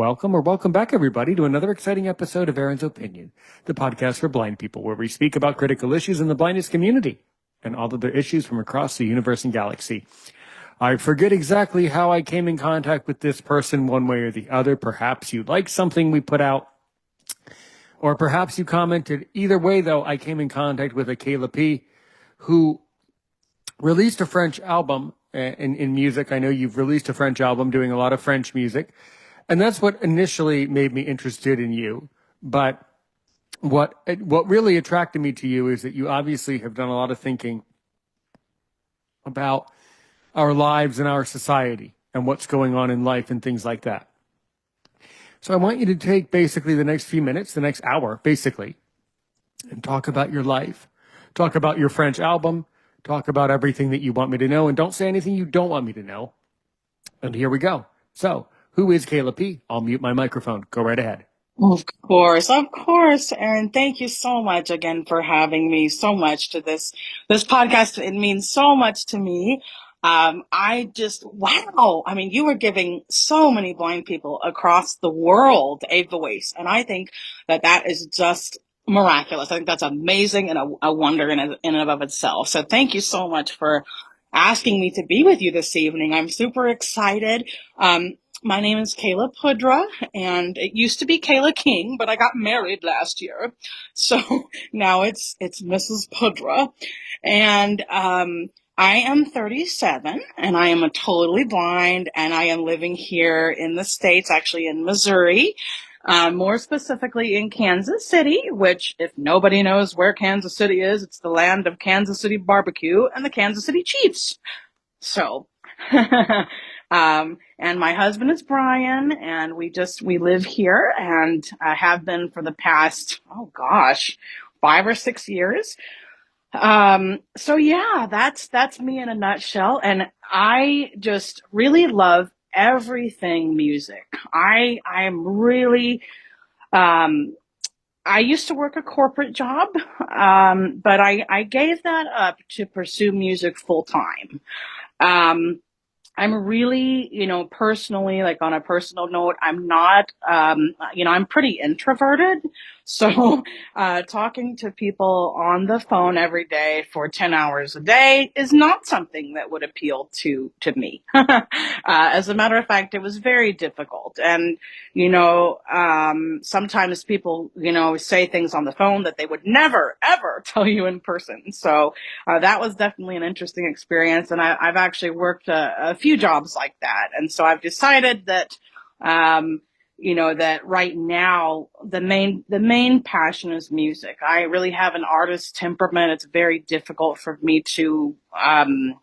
Welcome or welcome back, everybody, to another exciting episode of Aaron's Opinion, the podcast for blind people, where we speak about critical issues in the blindness community and all of the issues from across the universe and galaxy. I forget exactly how I came in contact with this person one way or the other. Perhaps you liked something we put out, or perhaps you commented. Either way, though, I came in contact with a Kayla P, who released a French album in music. I know you've released a French album doing a lot of French music. And that's what initially made me interested in you. But what really attracted me to you is that you obviously have done a lot of thinking about our lives and our society and what's going on in life and things like that. So I want you to take basically the next few minutes, the next hour, basically, and talk about your life. Talk about your French album. Talk about everything that you want me to know. And don't say anything you don't want me to know. And here we go. So, who is Kayla P? I'll mute my microphone. Go right ahead. Of course, Aaron. Thank you so much again for having me so much to this podcast. It means so much to me. Wow. I mean, you were giving so many blind people across the world a voice, and I think that is just miraculous. I think that's amazing and a wonder in and of itself. So thank you so much for asking me to be with you this evening. I'm super excited. My name is Kayla Puderer, and it used to be Kayla King, but I got married last year. So now it's Mrs. Puderer. And I am 37, and I am totally blind, and I am living here in the States, actually in Missouri. More specifically in Kansas City, which, if nobody knows where Kansas City is, it's the land of Kansas City barbecue and the Kansas City Chiefs. So, and my husband is Bryan, and we live here and have been for the past, 5 or 6 years. So yeah, that's me in a nutshell. And I just really love everything music. I'm really, I used to work a corporate job, but I gave that up to pursue music full time. I'm really, personally, like on a personal note, I'm not, I'm pretty introverted. So, talking to people on the phone every day for 10 hours a day is not something that would appeal to me. As a matter of fact, it was very difficult. And, sometimes people, say things on the phone that they would never, ever tell you in person. So, that was definitely an interesting experience. And I've actually worked a few jobs like that. And so I've decided that, that right now the main passion is music. I really have an artist temperament. It's very difficult for me to be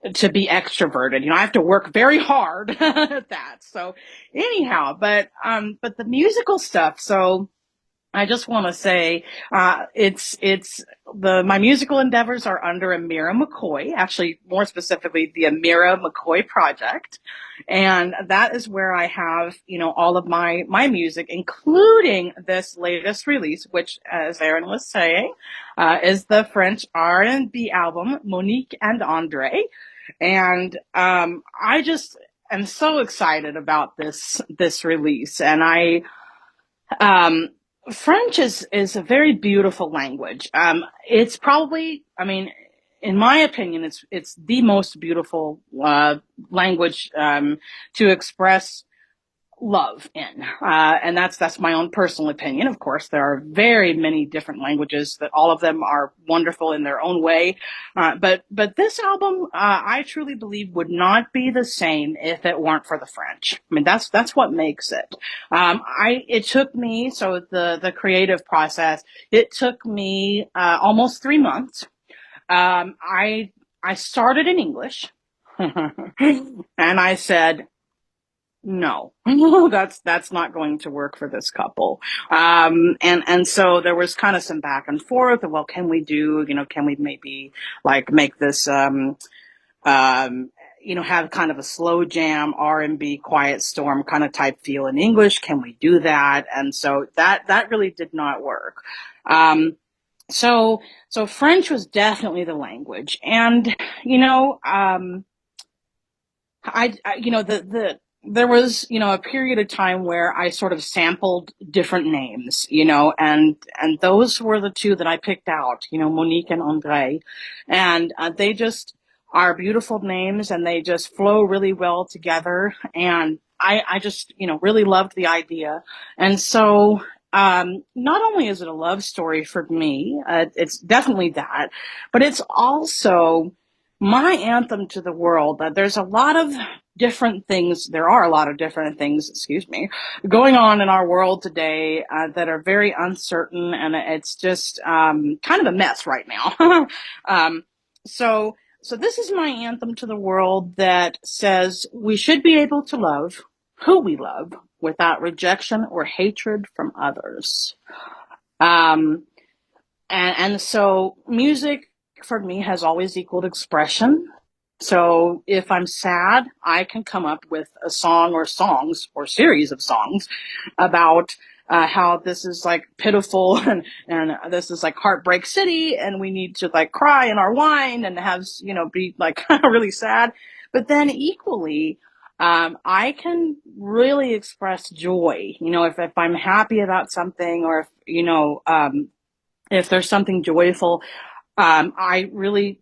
extroverted. I have to work very hard at that. So anyhow, but the musical stuff. So I just want to say, my musical endeavors are under Amirra McCoy, actually more specifically the Amirra McCoy Project. And that is where I have, all of my music, including this latest release, which, as Aaron was saying, is the French R&B album, Monique and Andre. And, I just am so excited about this release. And French is a very beautiful language. It's probably, in my opinion, it's the most beautiful language to express love in, and that's my own personal opinion. Of course, there are very many different languages that all of them are wonderful in their own way, but this album, I truly believe, would not be the same if it weren't for the French. I mean, that's what makes it. It took me, so the creative process, it took me almost 3 months. I started in English, and I said, no, that's not going to work for this couple. And so there was kind of some back and forth. Well, can we maybe like make this, have kind of a slow jam R&B quiet storm kind of type feel in English? Can we do that? And so that really did not work. So French was definitely the language. And, there was, a period of time where I sort of sampled different names, and those were the two that I picked out, Monique and Andre. And they just are beautiful names and they just flow really well together. And I just, really loved the idea. And so, not only is it a love story for me, it's definitely that, but it's also my anthem to the world. There's a lot of different things. There are a lot of different things, excuse me, going on in our world today that are very uncertain, and it's just kind of a mess right now. um, so, so this is my anthem to the world that says we should be able to love who we love without rejection or hatred from others. Um, and so music for me has always equaled expression. So if I'm sad, I can come up with a song or songs or series of songs about how this is like pitiful and this is like heartbreak city and we need to like cry in our wine and have, be like really sad. But then equally, I can really express joy, if I'm happy about something or if there's something joyful, I really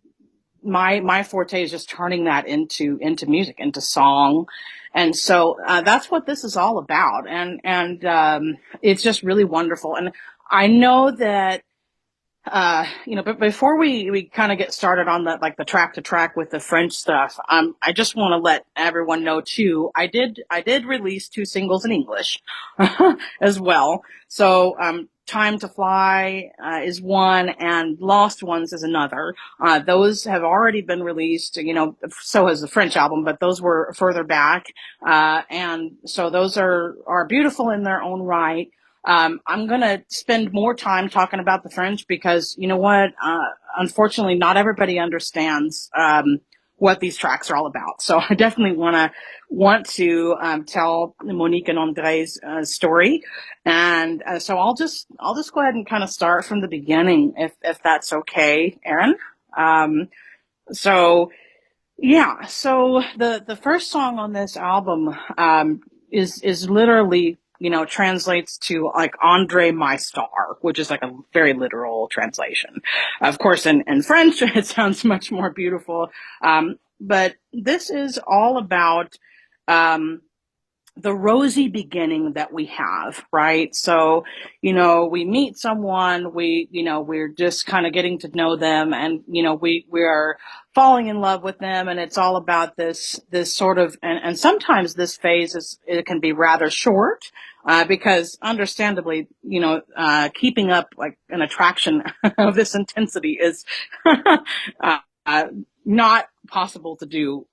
my forte is just turning that into music, into song, and so that's what this is all about, and it's just really wonderful. And I know that but before we kind of get started on the track to track with the French stuff, I just want to let everyone know too. I did release two singles in English as well. So Time to Fly is one, and Lost Ones is another. Those have already been released. So has the French album, but those were further back, and so those are beautiful in their own right. I'm going to spend more time talking about the French because you know what? Unfortunately, not everybody understands what these tracks are all about. So I definitely want to tell Monique and Andre's story, and so I'll just go ahead and kind of start from the beginning, if that's okay, Aaron. Um, so yeah, so the first song on this album is literally, translates to like Andre my star, which is like a very literal translation. Of course, in French it sounds much more beautiful. But this is all about um the rosy beginning that we have, right? So, we meet someone, we're just kind of getting to know them, and, we are falling in love with them. And it's all about this sort of, and sometimes this phase it can be rather short, because understandably, keeping up like an attraction of this intensity is, uh, not possible to do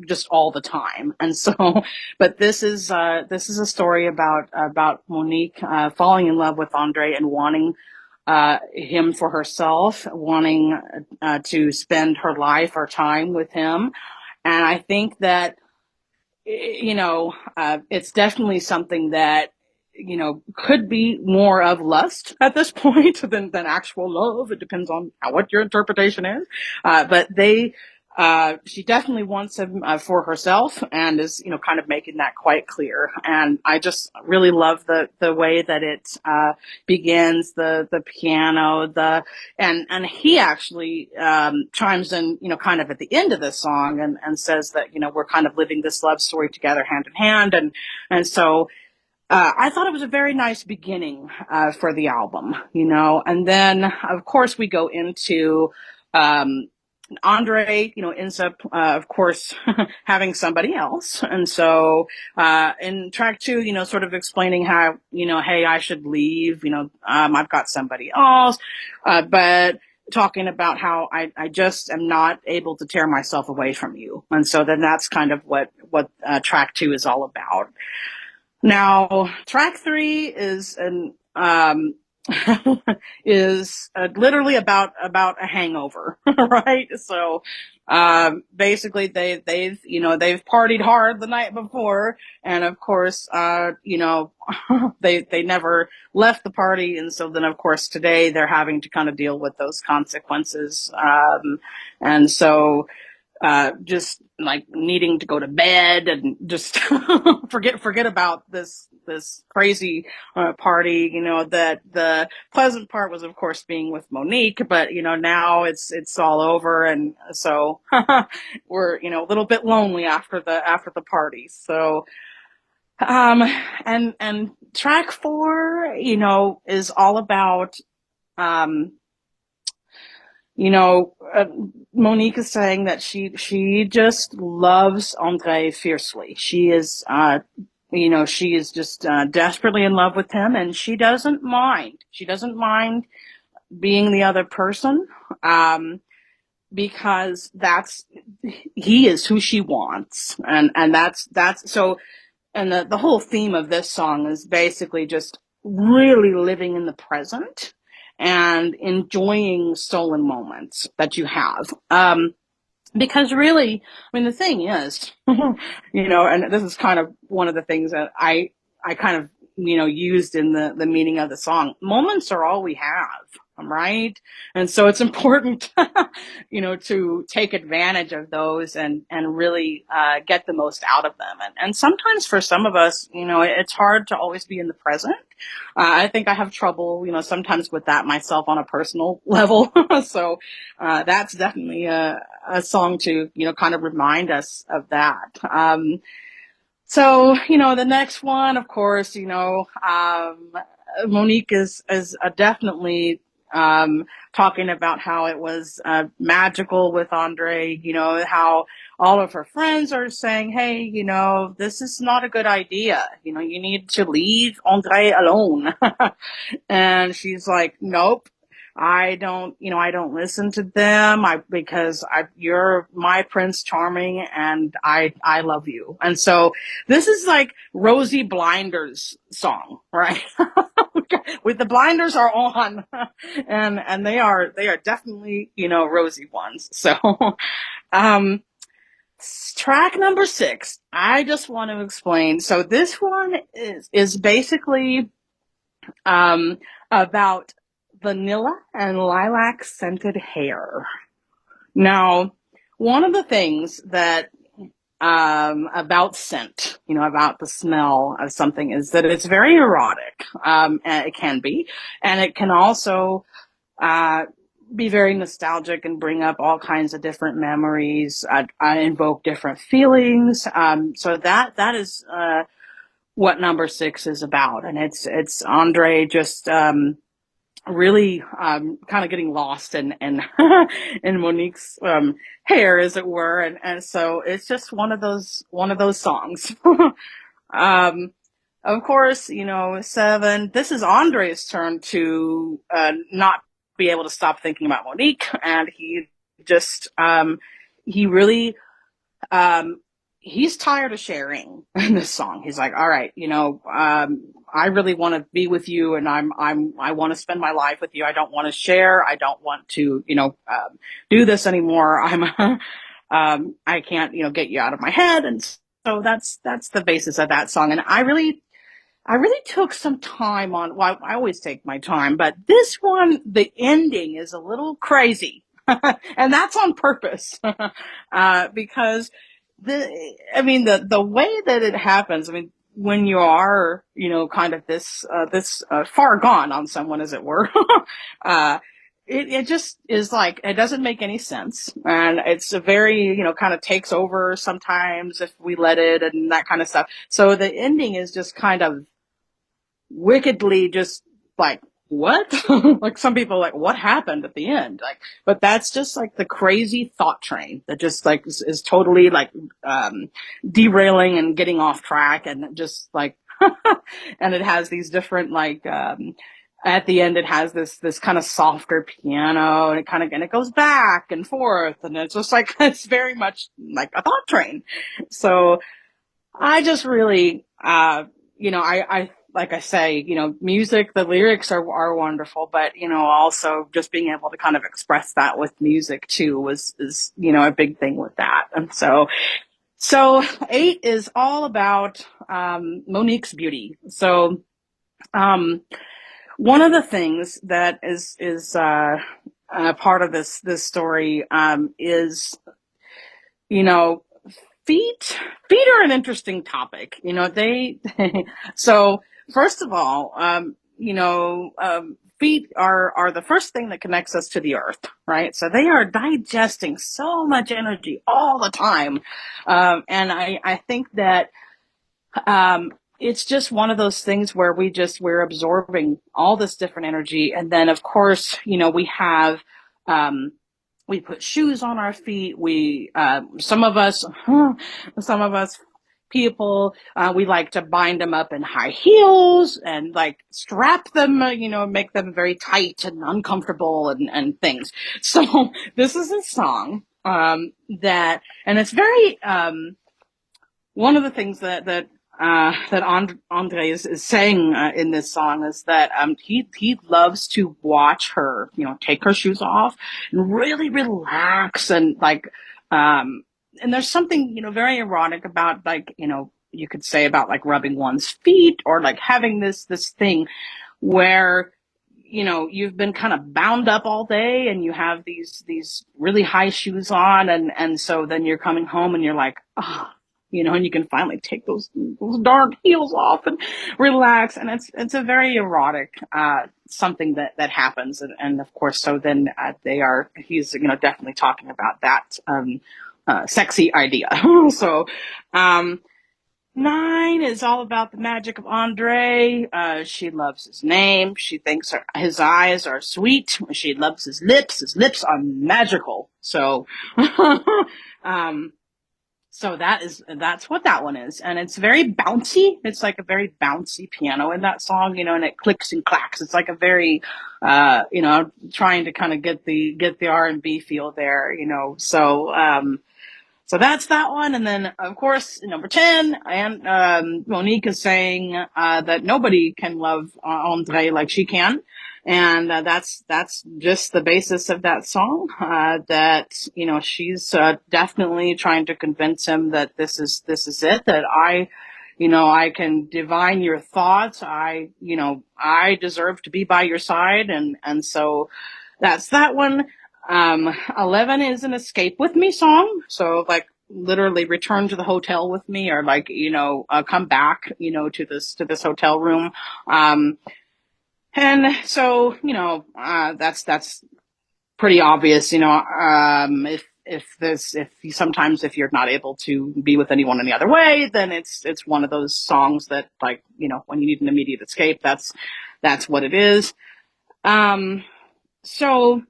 just all the time. And so, but this is a story about Monique falling in love with Andre and wanting him for herself, wanting to spend her life or time with him. And I think that it's definitely something that could be more of lust at this point than actual love. It depends on what your interpretation is. But she definitely wants him for herself and is, kind of making that quite clear. And I just really love the way that it begins, the piano, and he actually chimes in, kind of at the end of the song and says that, we're kind of living this love story together hand in hand. And so I thought it was a very nice beginning for the album, and then of course we go into um, Andre, ends up, of course, having somebody else. And so, in track two, sort of explaining how, hey, I should leave, I've got somebody else. But talking about how I just am not able to tear myself away from you. And so then that's kind of what track two is all about. Now, track three is is literally about a hangover, right? So, basically they've partied hard the night before, and of course, they never left the party, and so then of course today they're having to kind of deal with those consequences, and so just like needing to go to bed and just forget about this crazy party. That the pleasant part was, of course, being with Monique, but now it's all over, and so we're a little bit lonely after the party. So and track 4, is all about um you know, uh, Monique is saying that she just loves Andre fiercely. She is just desperately in love with him, and she doesn't mind. She doesn't mind being the other person, um, because he is who she wants, and that's so. And the whole theme of this song is basically just really living in the present and enjoying stolen moments that you have. Because really, I mean, the thing is, and this is kind of one of the things that I kind of, used in the meaning of the song. Moments are all we have, right? And so it's important, to take advantage of those and really, get the most out of them. And sometimes for some of us, it's hard to always be in the present. I think I have trouble, sometimes with that myself on a personal level. So, that's definitely a song to, kind of remind us of that. So, the next one, of course, Monique is definitely, talking about how it was, magical with Andre, how all of her friends are saying, hey, this is not a good idea. You need to leave Andre alone. And she's like, nope. I don't listen to them. Because you're my Prince Charming, and I love you. And so this is like Rosie Blinders song, right? With the blinders are on, and they are definitely, rosy ones. So, um, track number 6, I just want to explain. So this one is basically, um, about vanilla and lilac scented hair. Now, one of the things that, about scent, about the smell of something, is that it's very erotic. And it can be, and it can also, uh, be very nostalgic and bring up all kinds of different memories, invoke different feelings. So that is, what number 6 is about. And it's Andre just, really, kind of getting lost in in Monique's, hair, as it were. And so it's just one of those songs. um, of course, 7, this is Andre's turn to, not be able to stop thinking about Monique. And he just, he really, um, he's tired of sharing in this song. He's like, all right, I really want to be with you, and I want to spend my life with you. I don't want to share. I don't want to, do this anymore. I can't, get you out of my head. And so that's the basis of that song. And I really took some time on, well, I always take my time, but this one, the ending is a little crazy. And that's on purpose. Because the way that it happens, when you are, kind of this far gone on someone, as it were, uh, it just is like, it doesn't make any sense. And it's a very, kind of takes over sometimes if we let it, and that kind of stuff. So the ending is just kind of wickedly just like, what? Like, some people are like, what happened at the end? Like, but that's just like the crazy thought train that just like is totally like, derailing and getting off track, and just like, and it has these different like, at the end it has this kind of softer piano, and it goes back and forth, and it's just like, it's very much like a thought train. So I just really, I like I say, music, the lyrics are wonderful, but, also just being able to kind of express that with music too is, a big thing with that. And so 8 is all about, Monique's beauty. So, one of the things that is part of this story, is you know, feet are an interesting topic. So first of all, feet are the first thing that connects us to the earth, right? So they are digesting so much energy all the time. And I think that, it's just one of those things where we're absorbing all this different energy. And then of course, um, we put shoes on our feet. Some of us people, we like to bind them up in high heels and like strap them, make them very tight and uncomfortable and things. So this is a song, and it's very, one of the things that Andre is saying, in this song is that, he loves to watch her, take her shoes off and really relax and like, and there's something, very erotic about, like, you could say about like rubbing one's feet or like having this thing where, you've been kind of bound up all day and you have these really high shoes on, and so then you're coming home and you're like, oh, and you can finally take those darn heels off and relax. And it's a very erotic, something that happens. And of course, so then, he's, definitely talking about that, sexy idea. So, um, 9 is all about the magic of Andre. She loves his name. She thinks his eyes are sweet. She loves his lips. His lips are magical. So, um, so that's what that one is. And it's very bouncy. It's like a very bouncy piano in that song, and it clicks and clacks. It's like a very, trying to kind of get the R&B feel there, so, so that's that one. And then, of course, number 10, and, Monique is saying, that nobody can love, Andre like she can. And, that's just the basis of that song, that, she's, definitely trying to convince him that this is it, that I can divine your thoughts. I deserve to be by your side. And so that's that one. 11 is an escape with me song. So like literally return to the hotel with me, or like, come back, to this hotel room. Um, and so, that's pretty obvious, if you're not able to be with anyone any other way, then it's one of those songs that, like, when you need an immediate escape, that's what it is. Um, so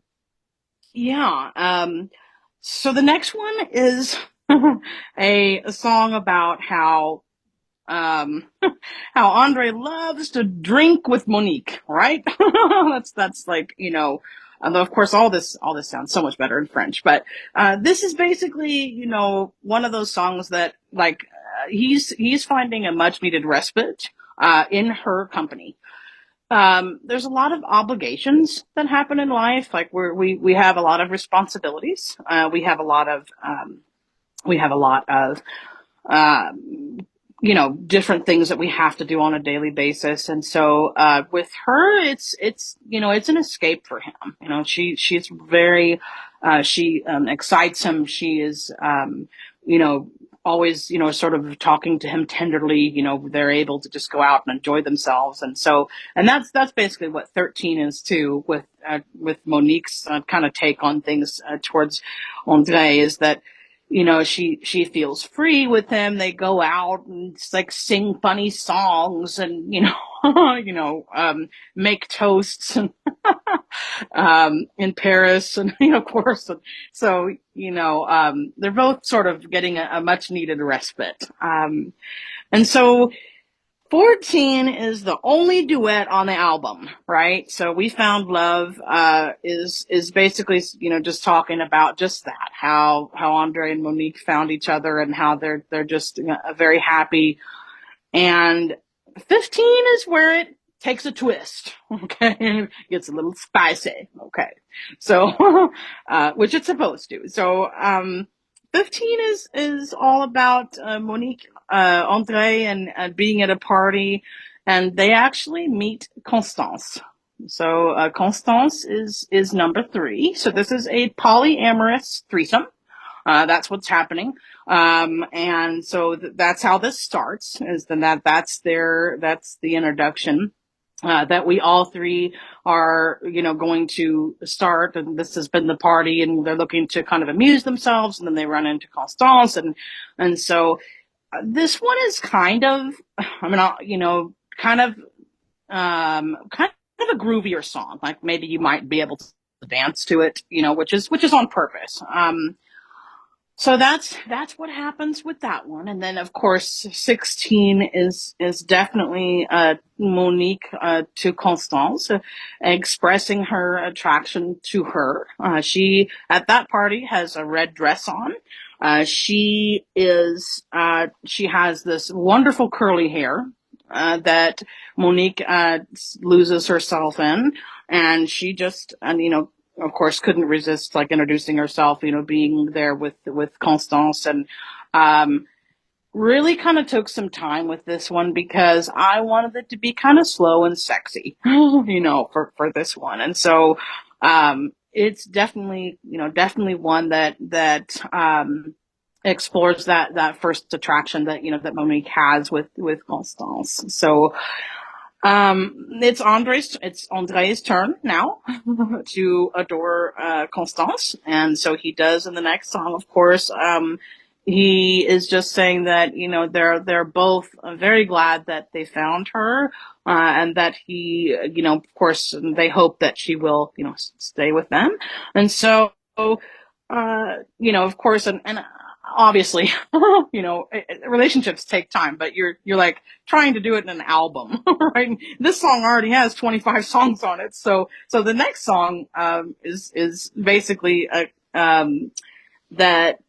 yeah. So the next one is a song about um, how Andre loves to drink with Monique, right? That's like, although of course all this sounds so much better in French, but, this is basically, one of those songs that, like, he's finding a much needed respite, in her company. There's a lot of obligations that happen in life. Like we have a lot of responsibilities. We have a lot of, different things that we have to do on a daily basis. And so, with her, it's an escape for him. She's very, she, excites him. She is, you know, always, sort of talking to him tenderly. They're able to just go out and enjoy themselves. And so, and that's basically what 13 is too, with Monique's, kind of take on things, towards Andre, is that, she feels free with him. They go out and like sing funny songs and, make toasts and, in Paris and, of course. So, they're both sort of getting a much needed respite. And so 14 is the only duet on the album, right? So We Found Love, is basically, just talking about just that, how Andre and Monique found each other and how they're just, very happy. And 15 is where it takes a twist. Okay. It gets a little spicy. Okay. So, which it's supposed to. So, 15 is all about, Monique, Andre, and, being at a party, and they actually meet Constance. So, Constance is number 3. So this is a polyamorous threesome. That's what's happening. And so that's how this starts, is then that's the introduction. That we all three are, going to start, and this has been the party, and they're looking to kind of amuse themselves, and then they run into Constance, and so this one is kind of, I mean, kind of a groovier song. Like maybe you might be able to dance to it, which is on purpose. So that's what happens with that one. And then of course 16 is definitely Monique to Constance, expressing her attraction to her. She at that party has a red dress on. She has this wonderful curly hair that Monique loses herself in, and she just, and of course, couldn't resist like introducing herself, being there with Constance, and really kind of took some time with this one because I wanted it to be kind of slow and sexy, for this one, and so it's definitely one that explores that first attraction that Monique has with Constance. So it's Andre's turn now to adore Constance, and so he does in the next song. Of course, he is just saying that they're both very glad that they found her, and that he, of course, they hope that she will stay with them, and so of course, and obviously, relationships take time, but you're like trying to do it in an album, right? This song already has 25 songs on it. So the next song, is basically, that,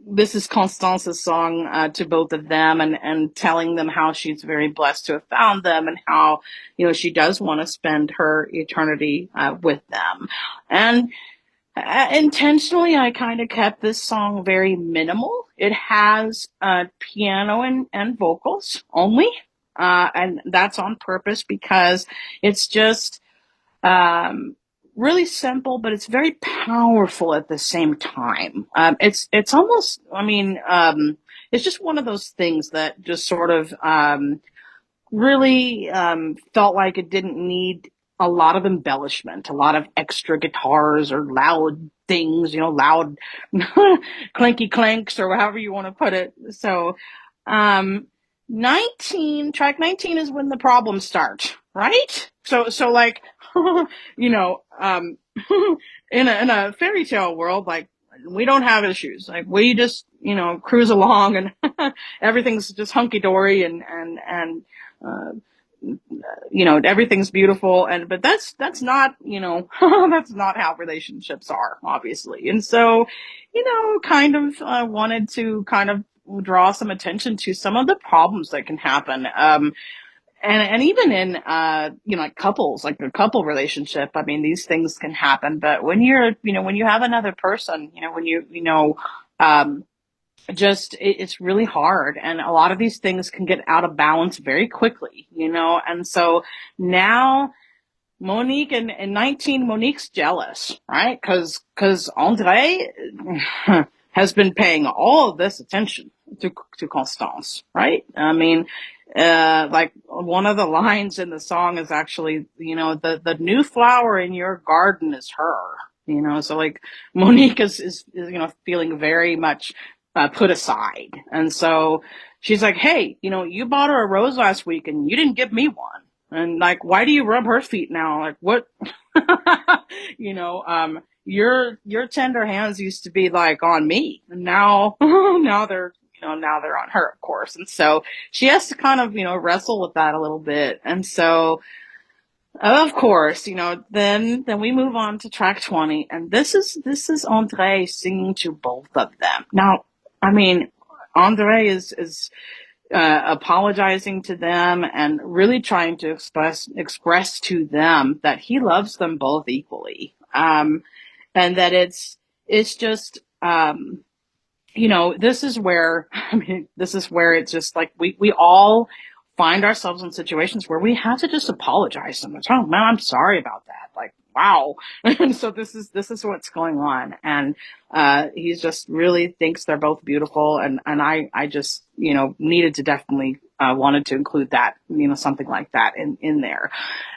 this is Constance's song, to both of them, and telling them how she's very blessed to have found them, and how, she does want to spend her eternity, with them. And intentionally, I kind of kept this song very minimal. It has piano and vocals only, and that's on purpose because it's just really simple, but it's very powerful at the same time. It's almost, I mean, it's just one of those things that just sort of really felt like it didn't need a lot of embellishment, a lot of extra guitars or loud things, loud clanky clanks or however you want to put it. So, track 19 is when the problems start, right? So like, in a fairy tale world, like we don't have issues. Like we just, cruise along and everything's just hunky dory and uh, everything's beautiful, but that's not, that's not how relationships are, obviously. And so, kind of wanted to kind of draw some attention to some of the problems that can happen. And even in, like couples, like a couple relationship, I mean, these things can happen, but when when you have another person, when um, it's really hard, and a lot of these things can get out of balance very quickly, and so now Monique and 19, Monique's jealous, right? Cause Andre has been paying all of this attention to Constance, right? I mean, like one of the lines in the song is actually, the new flower in your garden is her, so like Monique is feeling very much put aside. And so she's like, hey, you bought her a rose last week and you didn't give me one. And like, why do you rub her feet now? Like, what? Your tender hands used to be like on me, and now, now they're on her, of course. And so she has to kind of, wrestle with that a little bit. And so, of course, then we move on to track 20, and this is Andre singing to both of them. Now, I mean, Andre is apologizing to them and really trying to express to them that he loves them both equally, and that it's just, this is where, this is where it's just like we all find ourselves in situations where we have to just apologize so much. Oh man, I'm sorry about that. Like, wow. And so this is what's going on. And he just really thinks they're both beautiful. And I just, needed to definitely wanted to include that, something like that in there.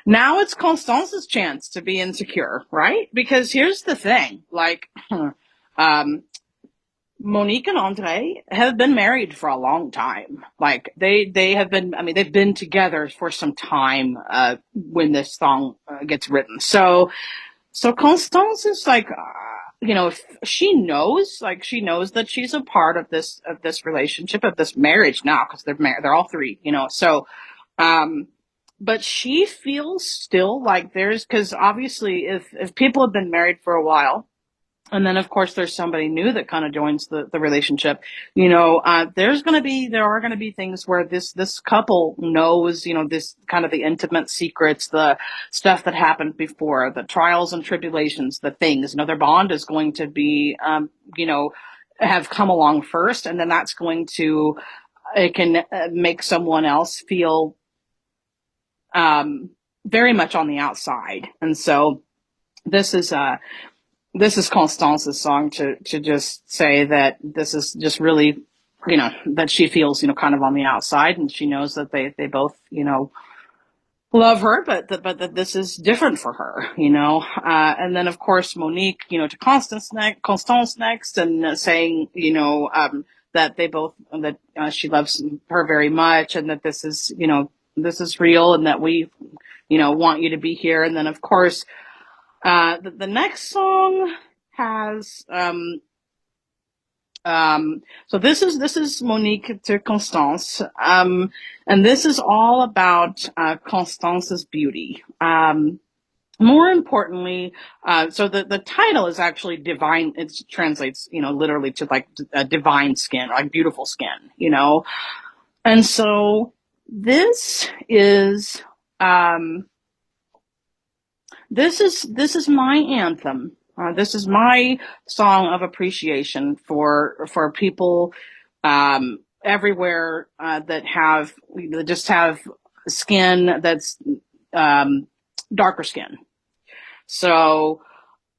Now it's Constance's chance to be insecure, right? Because here's the thing, like, um, Monique and Andre have been married for a long time. Like they have been. I mean, they've been together for some time when this song gets written. So Constance is like, if she knows, like she knows that she's a part of this relationship, of this marriage now, because they're married. They're all three. So, um, but she feels still like there's, because obviously if people have been married for a while, and then of course there's somebody new that kind of joins the relationship, there are going to be things where this couple knows, this kind of the intimate secrets, the stuff that happened before, the trials and tribulations, the things, their bond is going to be, have come along first, and then that's going to, it can make someone else feel very much on the outside. And so this is Constance's song to just say that this is just really, that she feels, kind of on the outside, and she knows that they both, love her, but that this is different for her, and then of course Monique, to Constance next, and saying, that they both, that she loves her very much, and that this is real, and that we, want you to be here. And then of course, the next song has so this is Monique to Constance, and this is all about Constance's beauty. More importantly, so the title is actually divine. It translates, literally to like divine skin, like beautiful skin, And so this is. This is my anthem. This is my song of appreciation for people everywhere that just have skin that's darker skin. So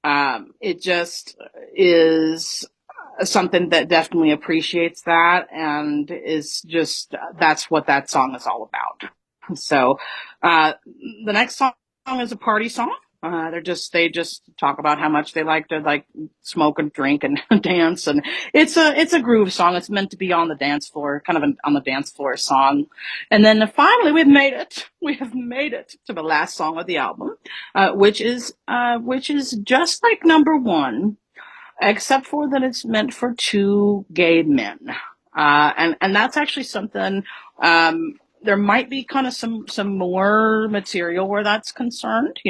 it just is something that definitely appreciates that, and is just, that's what that song is all about. So the next song is a party song. They just talk about how much they like to like smoke and drink and dance, and it's a groove song. It's meant to be on the dance floor, kind of on the dance floor song. And then finally, we have made it to the last song of the album, which is just like number one, except for that it's meant for two gay men, and that's actually something. There might be kind of some more material where that's concerned,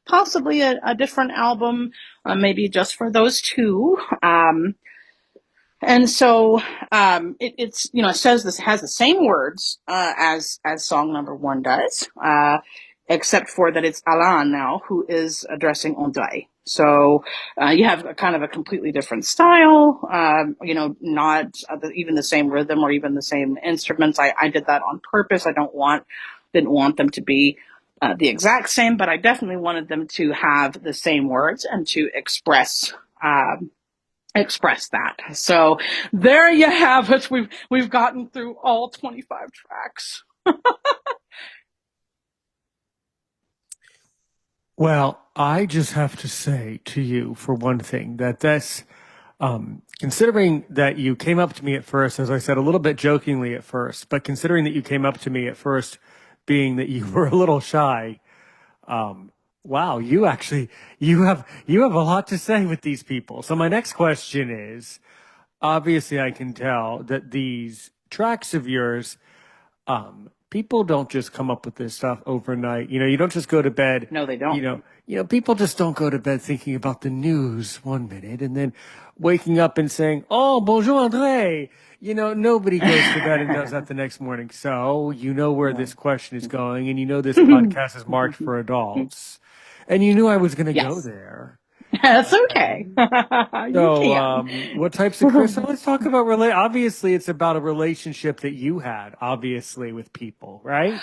possibly a different album, maybe just for those two. And so it's it says this has the same words as song number one does, except for that it's Alain now who is addressing André. So you have a kind of a completely different style, not even the same rhythm or even the same instruments. I did that on purpose. Didn't want them to be the exact same, but I definitely wanted them to have the same words and to express that. So there you have it. We've gotten through all 25 tracks. Well, I just have to say to you, for one thing, that this, considering that you came up to me at first, as I said, a little bit jokingly at first, but considering that you came up to me at first, being that you were a little shy, wow, you have a lot to say with these people. So my next question is, obviously, I can tell that these tracks of yours, people don't just come up with this stuff overnight. You don't just go to bed. No, they don't. People just don't go to bed thinking about the news one minute and then waking up and saying, "Oh, bonjour, André." Nobody goes to bed and does that the next morning. So you know where this question is going, and this podcast is marked for adults, and you knew I was going to go Yes. there. That's okay. You So, can. what types of so let's talk about obviously it's about a relationship that you had, obviously, with people, right?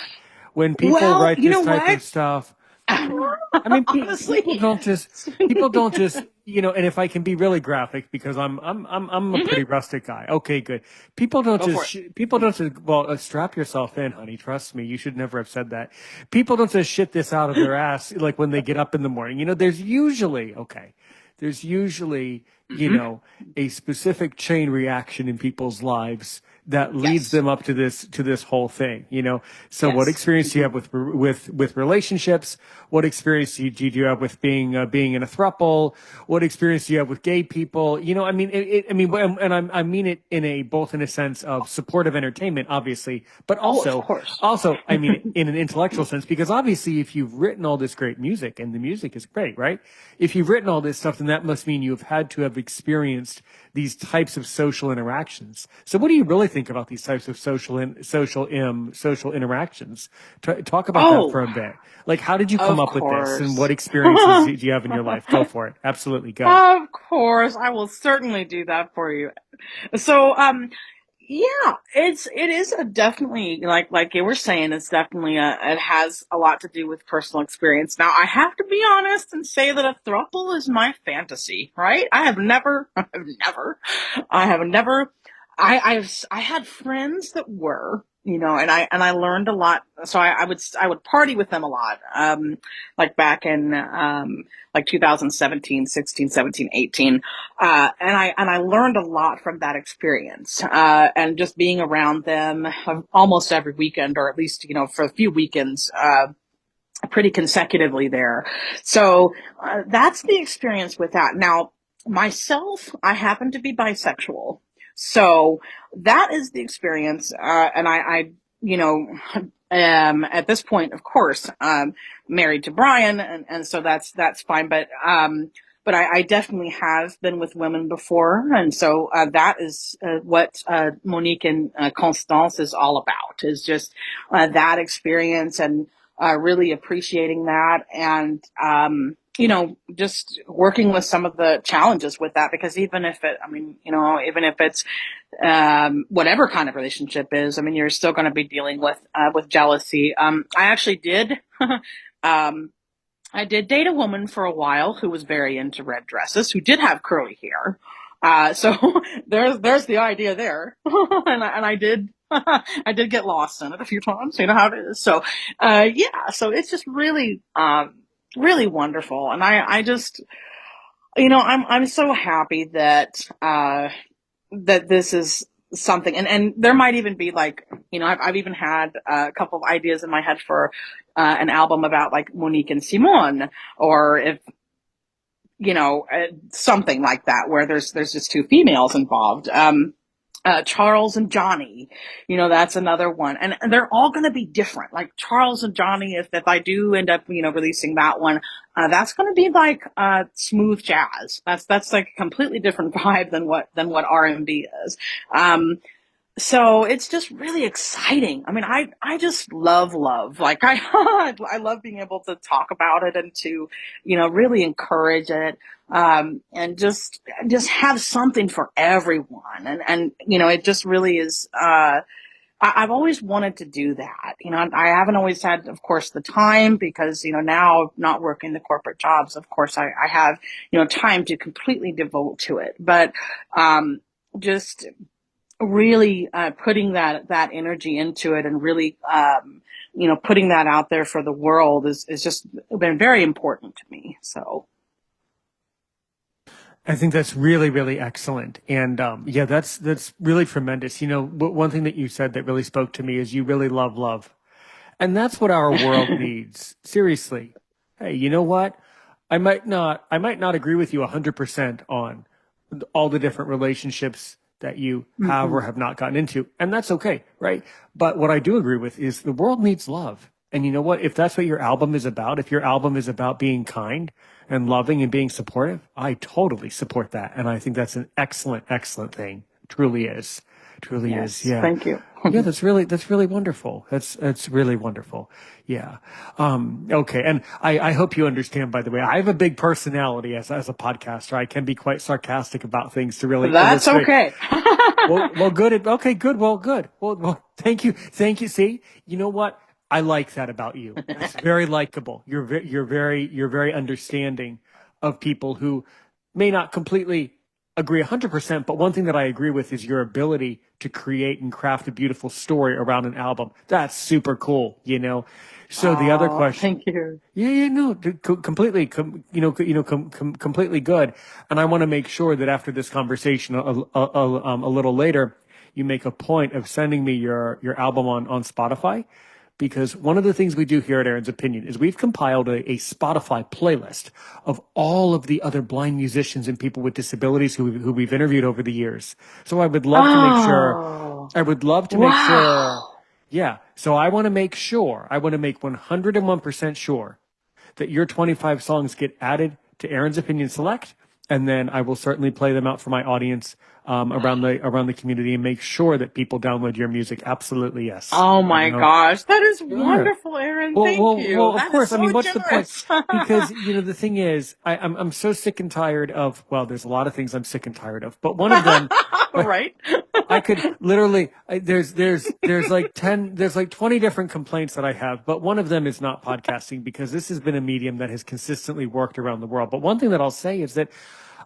When people Well, write you this know type what? of stuff, I mean, Honestly, people don't just, and if I can be really graphic, because I'm a pretty rustic guy. Okay, good. go for it. People don't just, well, strap yourself in, honey. Trust me. You should never have said that. People don't just shit this out of their ass, like when they get up in the morning. There's usually, Hmm. a specific chain reaction in people's lives that leads Yes. them up to this whole thing. So what Yes. experience do you Hmm. have with relationships? What experience do you have with being in a throuple? What experience do you have with gay people? I mean, I mean, and I mean it both in a sense of supportive entertainment, obviously, but Oh, of also, course. I mean it in an intellectual sense, because obviously, if you've written all this great music, and the music is great, right? If you've written all this stuff, then that must mean you've had to have experienced these types of social interactions. So, what do you really think about these types of social interactions? Talk about that Oh, for a bit. Like, how did you come of up with this, and what course. experiences do you have in your life? Go for it. Absolutely, go. Of course, I will certainly do that for you. So, yeah, it is a definitely like you were saying, it's definitely it has a lot to do with personal experience. Now, I have to be honest and say that a throuple is my fantasy, right? I have never, I had friends that were, and I learned a lot. So I would party with them a lot. Like back in, like 2017, 16, 17, 18. And I learned a lot from that experience, and just being around them almost every weekend, or at least, for a few weekends, pretty consecutively there. So that's the experience with that. Now, myself, I happen to be bisexual. So that is the experience. And you know, at this point, of course, married to Bryan. And so that's fine. But I definitely have been with women before. And so, that is, what, Monique and, Constance is all about, is just, that experience, and, really appreciating that, and just working with some of the challenges with that, because even if it's, whatever kind of relationship is, I mean, you're still going to be dealing with jealousy. I actually did um, I did date a woman for a while who was very into red dresses, who did have curly hair. So there's the idea there, and I did I did get lost in it a few times. You know how it is. So yeah, so it's just really really wonderful, and I just, I'm so happy that that this is something, and there might even be, like, I've even had a couple of ideas in my head for an album about, like, Monique and Simone, or if, something like that, where there's just two females involved. Charles and Johnny, that's another one. And they're all going to be different. Like Charles and Johnny, if I do end up, releasing that one, that's going to be like, smooth jazz. That's like a completely different vibe than what R&B is. So it's just really exciting. I mean, I just love. Like, I love being able to talk about it, and to, really encourage it. And just have something for everyone. And, it just really is, I've always wanted to do that. I haven't always had, of course, the time, because, now not working the corporate jobs, of course, I have, time to completely devote to it. But, just really, putting that energy into it, and really, putting that out there for the world, is just been very important to me. So. I think that's really, really excellent. And yeah, that's really tremendous. One thing that you said that really spoke to me is you really love love. And that's what our world needs. Seriously. Hey, you know what? I might not agree with you 100% on all the different relationships that you have Hmm. or have not gotten into. And that's okay, right? But what I do agree with is the world needs love. And you know what? If that's what your album is about, if your album is about being kind and loving and being supportive, I totally support that. And I think that's an excellent, excellent thing. Truly is. Truly is. Yes, Yeah. thank you. Yeah, that's really wonderful. That's really wonderful. Yeah. Okay. And I hope you understand, by the way, I have a big personality as a podcaster. I can be quite sarcastic about things to really That's illustrate. okay. Well, good. Okay, good. Well, good. Well, thank you. Thank you. See, you know what? I like that about you. That's very likable. You're very understanding of people who may not completely agree 100%, but one thing that I agree with is your ability to create and craft a beautiful story around an album. That's super cool, you know? So the other Oh, question, thank you. yeah, no, completely, completely good. And I want to make sure that after this conversation, a little later, you make a point of sending me your album on Spotify, because one of the things we do here at Aaron's Opinion is we've compiled a Spotify playlist of all of the other blind musicians and people with disabilities who we've interviewed over the years. So I would love to make sure. Oh, I would love to make sure. wow. Yeah. So I want to make sure. I want to make 101% sure that your 25 songs get added to Aaron's Opinion Select, and then I will certainly play them out for my audience around the community and make sure that people download your music. Absolutely, yes. Oh You my know, gosh. That is sure. wonderful, Aaron. Thank you. Of That is course. I mean, so what's the point? generous. Because the thing is, I'm so sick and tired of. Well, there's a lot of things I'm sick and tired of, but one of them, Right? I could literally. There's like 10. There's like 20 different complaints that I have, but one of them is not podcasting, because this has been a medium that has consistently worked around the world. But one thing that I'll say is that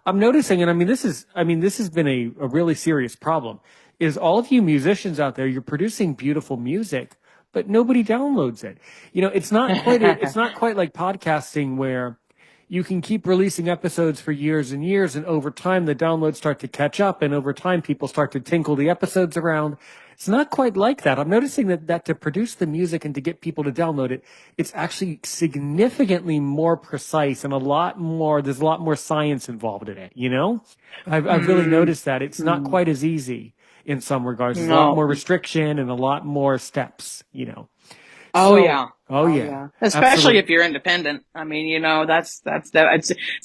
I'm noticing, and this has been a really serious problem, is all of you musicians out there, you're producing beautiful music, but nobody downloads it. It's not quite like podcasting, where you can keep releasing episodes for years and years, and over time the downloads start to catch up, and over time people start to tinkle the episodes around. It's not quite like that. I'm noticing that to produce the music and to get people to download it, it's actually significantly more precise and there's a lot more science involved in it, you know? I've really Mm, noticed that it's not mm. quite as easy in some regards. There's a lot No. more restriction and a lot more steps, you know? Oh So, yeah. oh Oh yeah, yeah. Especially absolutely. if you're independent. I mean, it's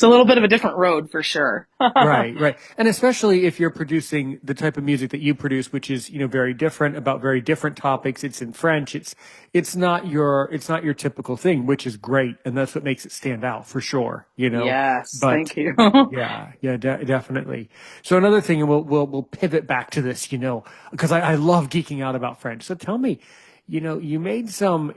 a little bit of a different road for sure. Right, right. And especially if you're producing the type of music that you produce, which is, very different, about very different topics. It's in French. It's not your typical thing, which is great. And that's what makes it stand out for sure, Yes, but thank you. yeah, yeah, definitely. So another thing, and we'll pivot back to this, because I love geeking out about French. So tell me, you made some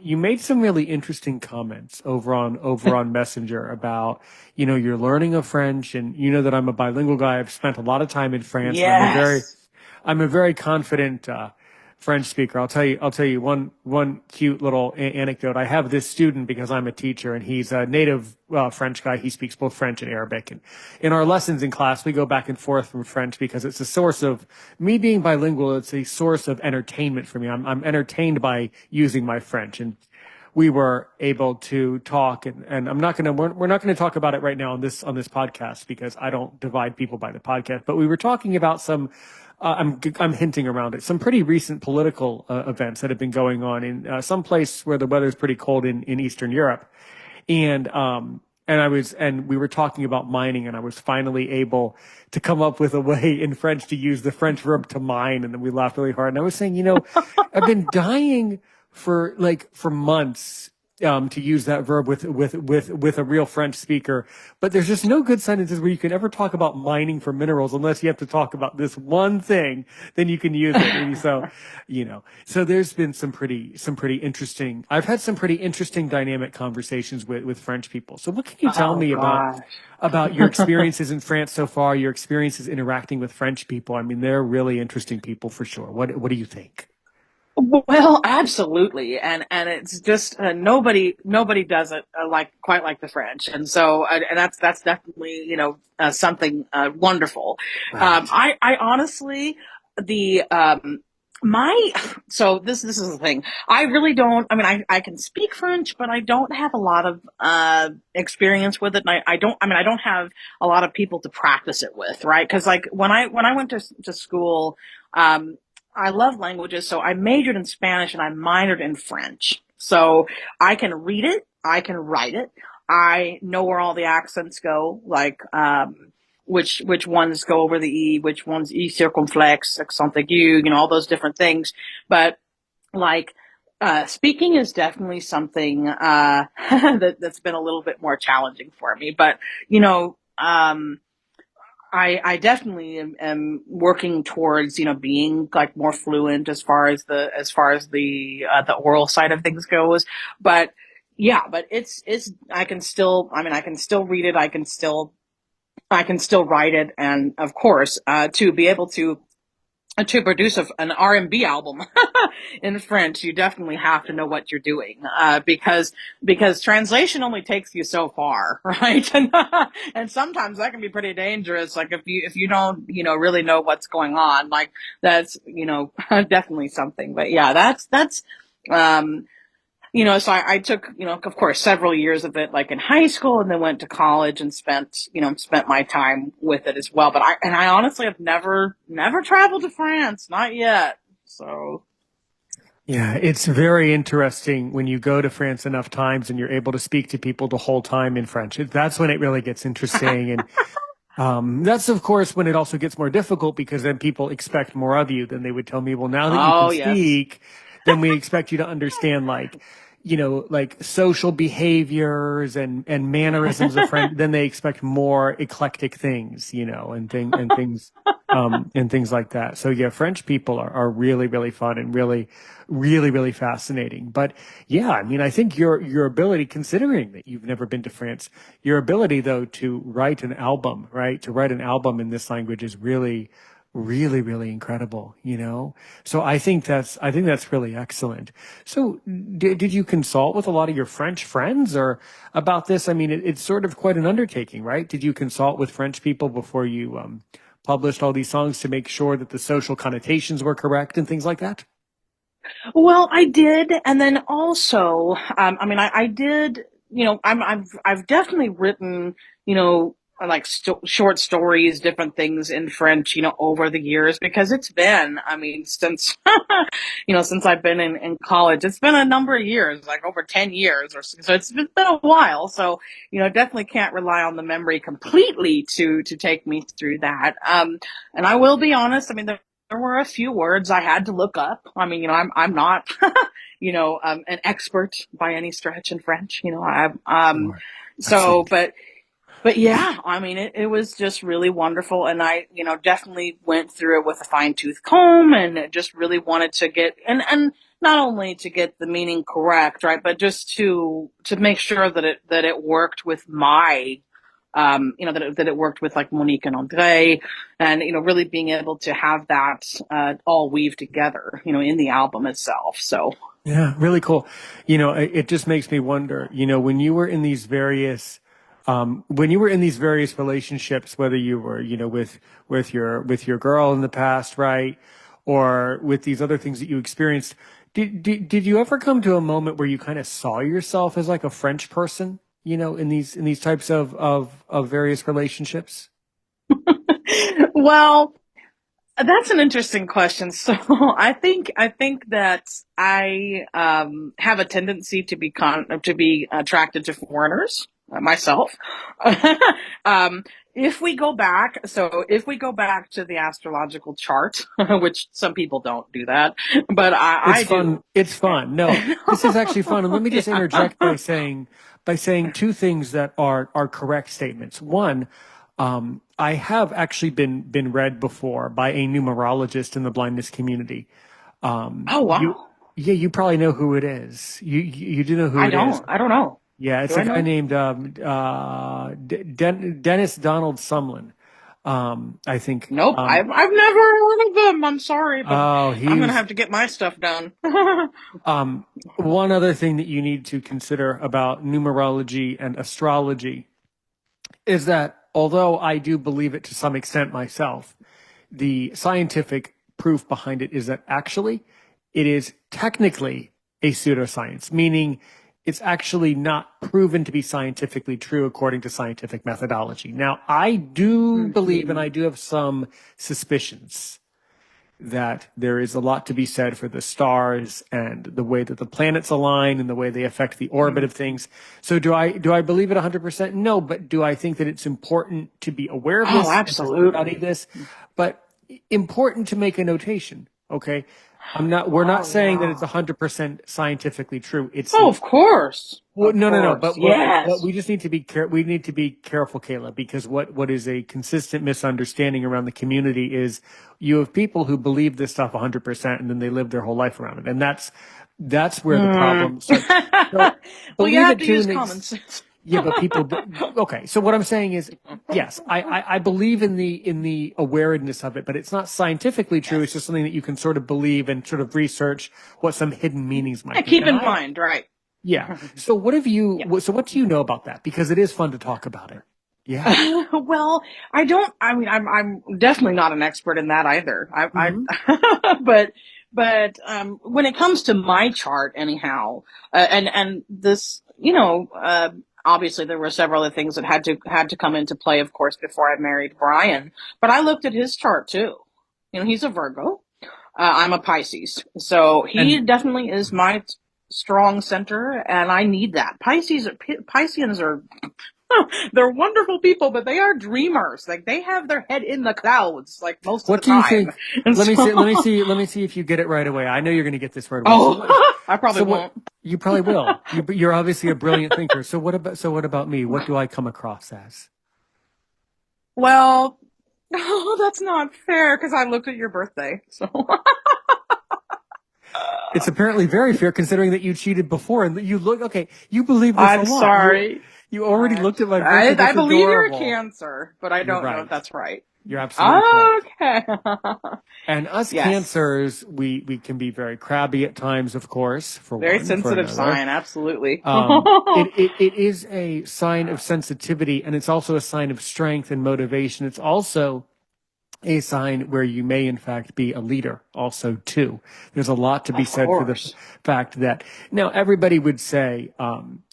really interesting comments over on Messenger about, your learning of French, and you know that I'm a bilingual guy. I've spent a lot of time in France, and Yes. I'm a very confident French speaker. I'll tell you one cute little anecdote. I have this student, because I'm a teacher, and he's a native French guy. He speaks both French and Arabic. And in our lessons in class, we go back and forth from French, because it's a source of me being bilingual. It's a source of entertainment for me. I'm entertained by using my French. And we were able to talk, and we're not going to talk about it right now on this podcast, because I don't divide people by the podcast, but we were talking about some I'm hinting around it, some pretty recent political events that have been going on in some place where the weather is pretty cold in Eastern Europe. And we were talking about mining, and I was finally able to come up with a way in French to use the French verb to mine. And then we laughed really hard. And I was saying, I've been dying for months to use that verb with a real French speaker. But there's just no good sentences where you can ever talk about mining for minerals unless you have to talk about this one thing. Then you can use it. And so there's been some pretty interesting. I've had some pretty interesting dynamic conversations with French people. So what can you tell Oh me gosh. about your experiences in France so far? Your experiences interacting with French people? I mean, they're really interesting people for sure. What do you think? Well, absolutely, and it's just nobody does it quite like the French, and so and that's definitely something wonderful. Right. I honestly the my so this is the thing. I really don't. I mean, I can speak French, but I don't have a lot of experience with it, and I don't. I mean, I don't have a lot of people to practice it with, right? Because like when I went to school. I love languages, so I majored in Spanish and I minored in French. So I can read it, I can write it, I know where all the accents go, like which ones go over the e, which ones e circumflex, accent aigu, all those different things. But like speaking is definitely something that's been a little bit more challenging for me. But you know, I definitely am working towards, being like more fluent as far as the oral side of things goes. But yeah, but it's I can still, I mean, I can still read it. I can still write it. And of course, to be able to produce an R&B album in French, you definitely have to know what you're doing, because translation only takes you so far, right? And sometimes that can be pretty dangerous. Like if you don't really know what's going on, like that's definitely something. But yeah, that's um, so I took, of course, several years of it, like in high school, and then went to college and spent my time with it as well. But I honestly have never traveled to France, not yet. So, Yeah, it's very interesting when you go to France enough times and you're able to speak to people the whole time in French. That's when it really gets interesting. And that's, of course, when it also gets more difficult because then people expect more of you. Then they would tell me, well, now that you can oh yes. speak, then we expect you to understand, like, like social behaviors and mannerisms of French. Then they expect more eclectic things, and things like that. So yeah, French people are really, really fun and really, really, really fascinating. But yeah, I mean, I think your ability, considering that you've never been to France, your ability though to write an album, right? To write an album in this language is really, really, really incredible, So I think that's really excellent. So did you consult with a lot of your French friends or about this? I mean, it's sort of quite an undertaking, right? Did you consult with French people before you published all these songs to make sure that the social connotations were correct and things like that? Well, I did, and then also, I mean, I did. I've definitely written, like short stories, different things in French, over the years because it's been, I mean, since, since I've been in college, it's been a number of years, like over 10 years or so. So it's been a while. So, definitely can't rely on the memory completely to take me through that. And I will be honest. I mean, there were a few words I had to look up. I mean, I'm not, an expert by any stretch in French. Sure. So, Excellent. but yeah, I mean, it was just really wonderful, and I, definitely went through it with a fine tooth comb, and just really wanted to get and not only to get the meaning correct, right, but just to make sure that it worked with my that it worked with like Monique and Andre, and really being able to have that all weave together, in the album itself. So, Yeah, really cool. It just makes me wonder, when you were in these various relationships, whether you were, with your girl in the past, right? Or with these other things that you experienced, did you ever come to a moment where you kind of saw yourself as like a French person, in these types of various relationships? well, that's an interesting question. So I think that I have a tendency to be attracted to foreigners myself. um, if we go back to the astrological chart, which some people don't do that, but I It's do. fun. It's fun. No, this is actually fun. And let me just Yeah. interject by saying two things that are correct statements. One, I have actually been read before by a numerologist in the blindness community. Oh You, wow. yeah, you probably know who it is. You do know who I it is. don't. I don't know. Yeah, it's Do a I guy know? named Dennis Donald Sumlin. I think. Nope. I've never heard of them. I'm sorry, but Oh, I'm gonna he's have to get my stuff done. Um, one other thing that you need to consider about numerology and astrology is that although I do believe it to some extent myself, the scientific proof behind it is that actually it is technically a pseudoscience, meaning it's actually not proven to be scientifically true according to scientific methodology. Now, I do believe and Mhm. I do have some suspicions that there is a lot to be said for the stars and the way that the planets align and the way they affect the orbit Mhm. of things. So do I believe it 100%? No, but do I think that it's important to be aware of Oh, this and to study absolutely. this? But important to make a notation, okay? we're not Oh saying that yeah. it's 100% scientifically true. It's Oh, of course. well, Of no. course. But Yes. we just need to be we need to be careful, Kayla, because what is a consistent misunderstanding around the community is you have people who believe this stuff 100% and then they live their whole life around it, and that's where the Mm. problem starts. So Well, you believe have it to to use an common sense. yeah, but okay. So what I'm saying is, yes, I believe in the awareness of it, but it's not scientifically true. It's Yes. just something that you can sort of believe and sort of research what some hidden meanings Yeah, might be. keep And in mind, right? yeah. So what have you, Yeah. so what do you know about that? Because it is fun to talk about it. Yeah. Well, I don't. I mean, I'm definitely not an expert in that either. Hmm. But when it comes to my chart, anyhow, and this, obviously there were several other things that had to come into play, of course, before I married Bryan. But I looked at his chart too. He's a Virgo. I'm a Pisces, so he And definitely is my strong center, and I need that. Pisceans are they're wonderful people, but they are dreamers. Like they have their head in the clouds, like most of what the do you time. think? And so, Let me see if you get it right away. I know you're going to get this right away. oh, I probably So what, won't. you probably will. You're obviously a brilliant thinker. So what about me? What do I come across as? Well, oh, that's not fair because I looked at your birthday. So It's apparently very fair considering that you cheated before and that you look okay. You believe this a I'm lot. sorry. You already I'm, looked at my birthday. I That's believe you're a adorable. Cancer, but I You're don't know if right. that's right. You're absolutely correct. Okay. And us Yes. cancers, we can be very crabby at times, of course, for Very one, for sensitive another. sign. Absolutely. It is a sign of sensitivity and it's also a sign of strength and motivation. It's also a sign where you may in fact be a leader also too. There's a lot to be Of said for the course. fact that now everybody would say,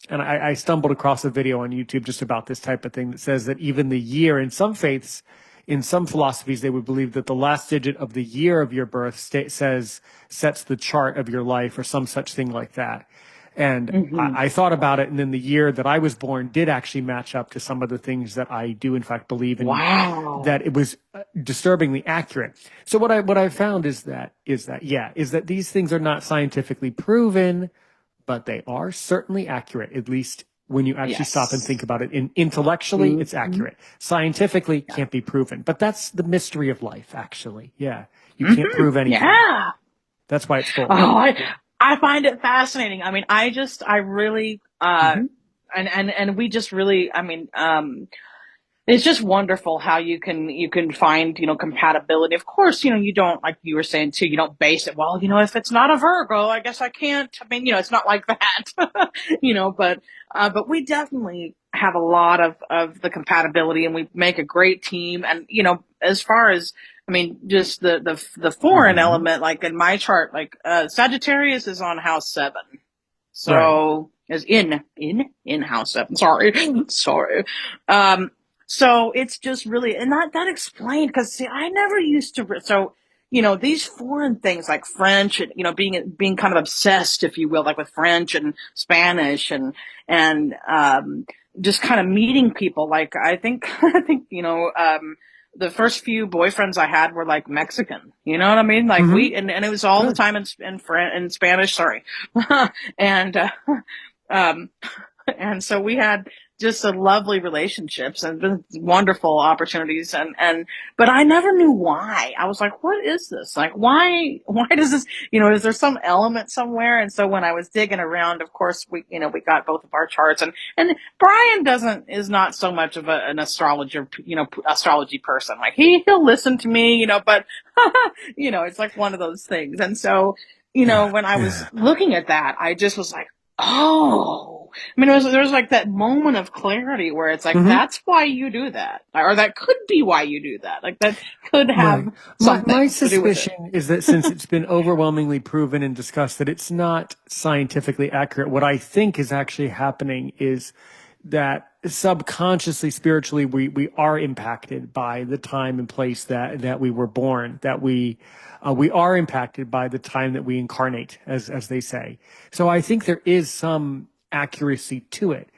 and I stumbled across a video on YouTube just about this type of thing that says that even the year in some faiths, in some philosophies, they would believe that the last digit of the year of your birth sets the chart of your life or some such thing like that. And Hmm. I thought about it, and then the year that I was born did actually match up to some of the things that I do, in fact, believe in. Wow. That it was disturbingly accurate. So what I found is that these things are not scientifically proven, but they are certainly accurate. At least when you actually stop and think Yes. about it. Intellectually, it's Hmm. accurate. Scientifically, Yeah. can't be proven. But that's the mystery of life, actually. Yeah, you can't Hmm. prove anything. Yeah. That's why it's Oh, cool. I find it fascinating. I mean, I really, Hmm. and we just really, I mean, it's just wonderful how you can find compatibility. Of course, you don't, like you were saying too, you don't base it, well, if it's not a Virgo, I guess I can't. I mean, it's not like that. But we definitely have a lot of the compatibility, and we make a great team. And as far as, I mean, just the foreign Hmm. element, like in my chart, like Sagittarius is on house 7. Right. So is in house 7. Sorry. Sorry. Um, so it's just really, and that explained, because see, I never used to, so, these foreign things like French, and, being kind of obsessed, if you will, like with French and Spanish, and just kind of meeting people. Like, I think, the first few boyfriends I had were like Mexican. You know what I mean? Like Hmm. and it was all the Good. time in French, in Spanish. Sorry. and um, and so we had just a lovely relationships and wonderful opportunities, and but I never knew why. I was like, what is this? Like, why does this, is there some element somewhere? And so when I was digging around, of course, we got both of our charts, and Bryan is not so much of an astrologer, astrology person. Like he'll listen to me, but it's like one of those things. And so, Yeah. when I was Yeah. looking at that, I just was like, oh, I mean, there was like that moment of clarity where it's like, Hmm. that's why you do that. Or that could be why you do that. Like that could have Right. My something to do with it. suspicion is that since it's been overwhelmingly proven and discussed that it's not scientifically accurate, what I think is actually happening is that subconsciously, spiritually, we are impacted by the time and place that we were born, that we are impacted by the time that we incarnate, as they say. So I think there is some accuracy to it.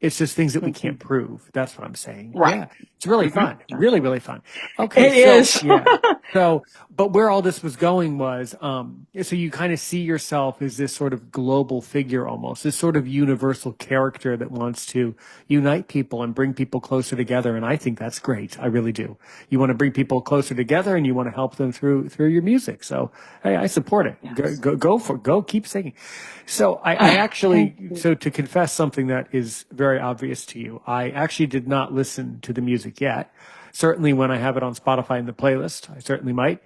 It's just things that we Mhm. can't prove. That's what I'm saying. Right. Yeah. It's really Hmm. fun. Really, really fun. Okay. It So is. yeah. So, but where all this was going was, so you kind of see yourself as this sort of global figure almost, this sort of universal character that wants to unite people and bring people closer together. And I think that's great. I really do. You want to bring people closer together and you want to help them through your music. So, hey, I support it. Yes. Go, keep singing. So I Thank actually, you. so to confess something that is very obvious to you, I actually did not listen to the music yet. Certainly when I have it on Spotify in the playlist, I certainly might.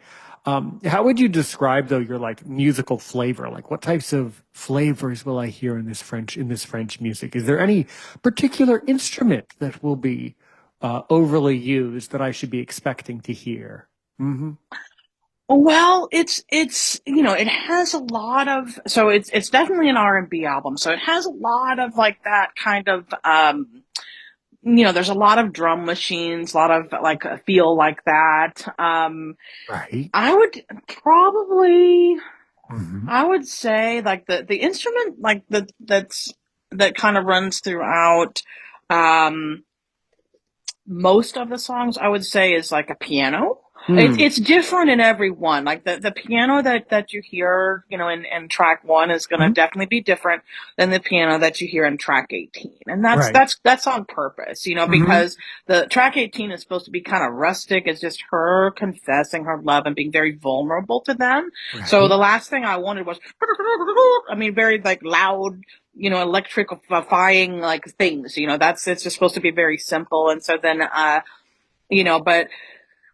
How would you describe though your like musical flavor? Like what types of flavors will I hear in this French music? Is there any particular instrument that will be overly used that I should be expecting to hear? Hmm. Well, it's it has a lot of, so it's definitely an R&B album. So it has a lot of like that kind of there's a lot of drum machines, a lot of like a feel like that. Right. I would probably Hmm. I would say like the instrument like that kind of runs throughout um most of the songs I would say is like a piano. Hmm. It's different in every one. Like the piano that you hear, in track one is gonna Hmm. definitely be different than the piano that you hear in track 18. And that's Right. that's that's on purpose, Hmm. because the track 18 is supposed to be kind of rustic. It's just her confessing her love and being very vulnerable to them. So Right. the last thing I wanted was I mean very like loud, electrifying like things, that's it's just supposed to be very simple. And so then,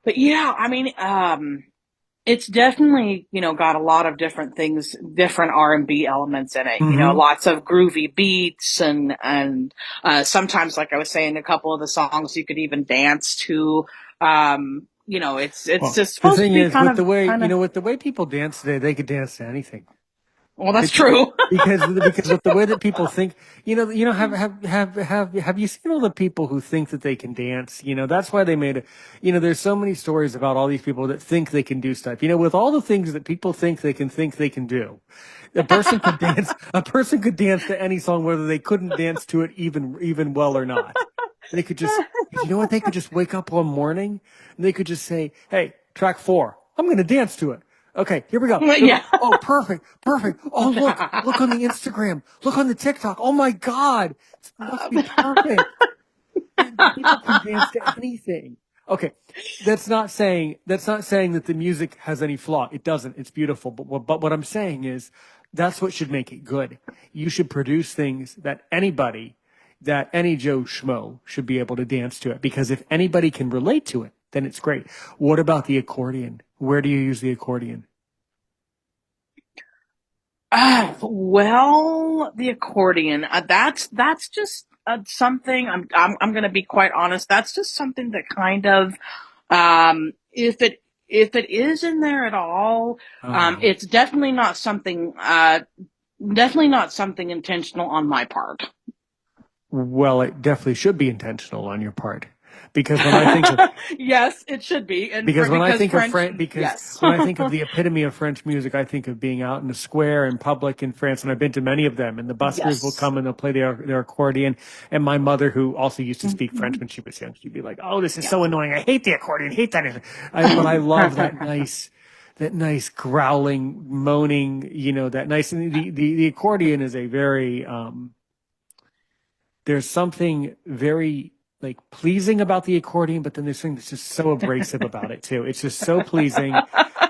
but yeah, I mean, it's definitely, got a lot of different things, different R&B elements in it, Hmm. lots of groovy beats and sometimes, like I was saying, a couple of the songs you could even dance to. It's Well, just the supposed to thing be is, kind with of, the way, kind of, with the way people dance today, they could dance to anything. well, that's It, true. because with the way that people think, have you seen all the people who think that they can dance? That's why they made it. There's so many stories about all these people that think they can do stuff. With all the things that people think they can do, a person could dance. A person could dance to any song, whether they couldn't dance to it even well or not. They could just, you know what? They could just wake up one morning and they could just say, "Hey, track 4, I'm going to dance to it." Okay, here we go. Here we go. Yeah. Oh, perfect, perfect. Oh, look on the Instagram, look on the TikTok. Oh my God, it must be perfect. People can dance to anything. Okay, that's not saying that the music has any flaw. It doesn't. It's beautiful. But what I'm saying is that's what should make it good. You should produce things that any Joe Schmo should be able to dance to it. Because if anybody can relate to it, then it's great. What about the accordion? Where do you use the accordion? Well, the accordion. That's just something. I'm going to be quite honest. That's just something that kind of, if it is in there at all, Oh. it's definitely not something intentional on my part. Well, it definitely should be intentional on your part, because when I think of Yes, it should be, and because when I because think of French. French, because Yes. when I think of the epitome of French music, I think of being out in the square in public in France, and I've been to many of them. And the buskers will Yes. come and they'll play their accordion. And my mother, who also used to speak French Mhm. when she was young, she'd be like, "Oh, this is Yeah. so annoying. I hate the accordion. Hate that." But I love that nice growling, moaning. That nice. And the accordion is a very there's something very like pleasing about the accordion, but then there's something that's just so abrasive about it too. It's just so pleasing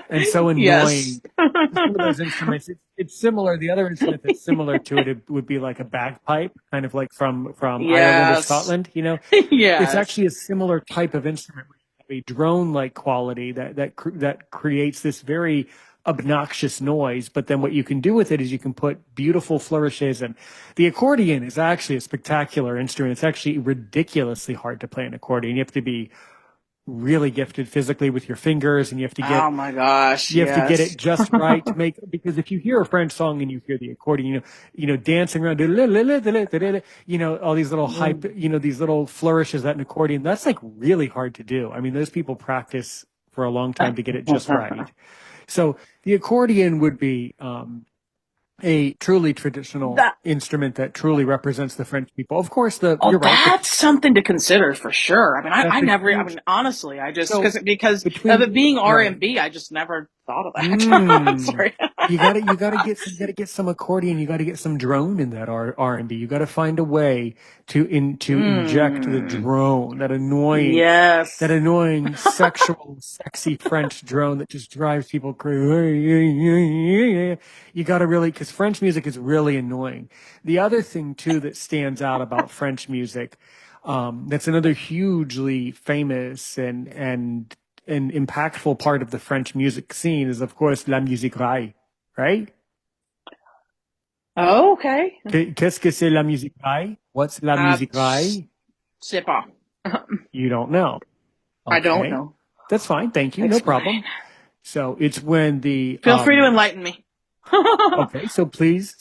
and so Yes. annoying. It's one of those instruments. It's similar. The other instrument that's similar to it would be like a bagpipe, kind of like from Ireland or Yes. Scotland. It's Yes. actually a similar type of instrument, a drone-like quality that creates this very obnoxious noise. But then what you can do with it is you can put beautiful flourishes, and the accordion is actually a spectacular instrument. It's actually ridiculously hard to play an accordion. You have to be really gifted physically with your fingers, and Oh my gosh, you have to get it yes. just right to make, because if you hear a French song and you hear the accordion, dancing around, all these little hype, these little flourishes that an accordion, that's like really hard to do. I mean, those people practice for a long time to get it just right. So the accordion would be, a truly traditional That instrument that truly represents the French people. Of course, Oh, you're right. that's something to consider for sure. I mean, That's I a never, I huge. mean, honestly, I just, So because of it between being right. R&B, I just never thought of that. Mm. Sorry. You gotta get some accordion. You gotta get some drone in that R&B. You gotta find a way to inject the Mm, drone, that yes. annoying sexual, sexy French drone that just drives people crazy. You gotta really, because French music is really annoying. The other thing too that stands out about French music, that's another hugely famous and impactful part of the French music scene is, of course, la musique rail, right? Oh, okay. Qu'est-ce que c'est la musique rail? What's la musique S- rail? Sip off. You don't know. I don't Okay. know. That's fine. Thank you. No Explain. problem. So it's when the Feel free to enlighten me. okay, so please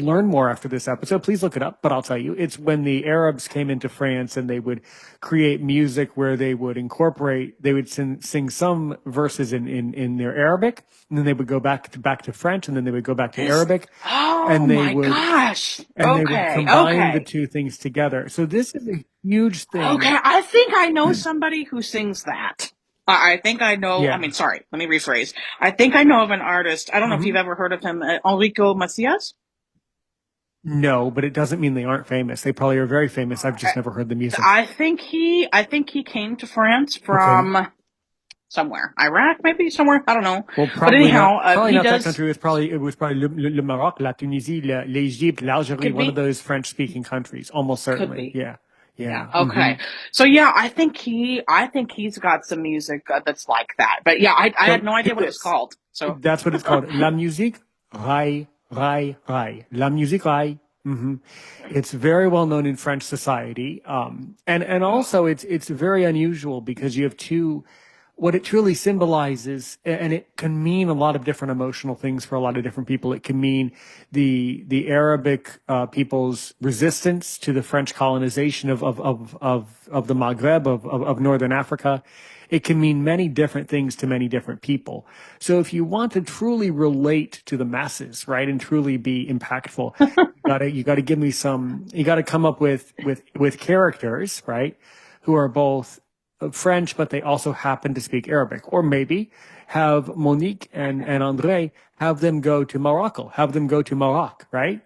learn more after this episode. Please look it up, but I'll tell you, it's when the Arabs came into France and they would create music where they would sing some verses in their Arabic, and then they would go back to French, and then they would go back to Is Arabic, Oh and my gosh. they would Okay, combine the okay. two things together. So this is a huge thing. Okay, I think I know somebody who sings that. I think I know, I Yeah. mean, sorry, let me rephrase. I think I know of an artist. I don't know if you've hmm ever heard of him, Enrico Macias. No, but it doesn't mean they aren't famous. They probably are very famous. I've just never heard the music. I think he came to France Okay. from somewhere, Iraq, maybe somewhere. I don't know. Well, But anyhow, probably he not that does, country. It was probably le Maroc, la Tunisie, l'Égypte, l'Algérie, could one of be, those French-speaking countries. Almost could certainly. be. Yeah. Yeah. Yeah. Okay. So yeah, I think he's got some music that's like that. But yeah, I had So no idea get what it was this. called. So That's what it's called. La musique raille, raille, raille. La musique raille. It's very well known in French society. And also it's very unusual because you have what it truly symbolizes, and it can mean a lot of different emotional things for a lot of different people. It can mean the Arabic people's resistance to the French colonization of the Maghreb of northern Africa. It can mean many different things to many different people. So if you want to truly relate to the masses, right, and truly be impactful, you gotta give me you gotta come up with characters, right, who are both French, but they also happen to speak Arabic. Or maybe have Monique and Andre have them go to Morocco, have them go to Morocco, right?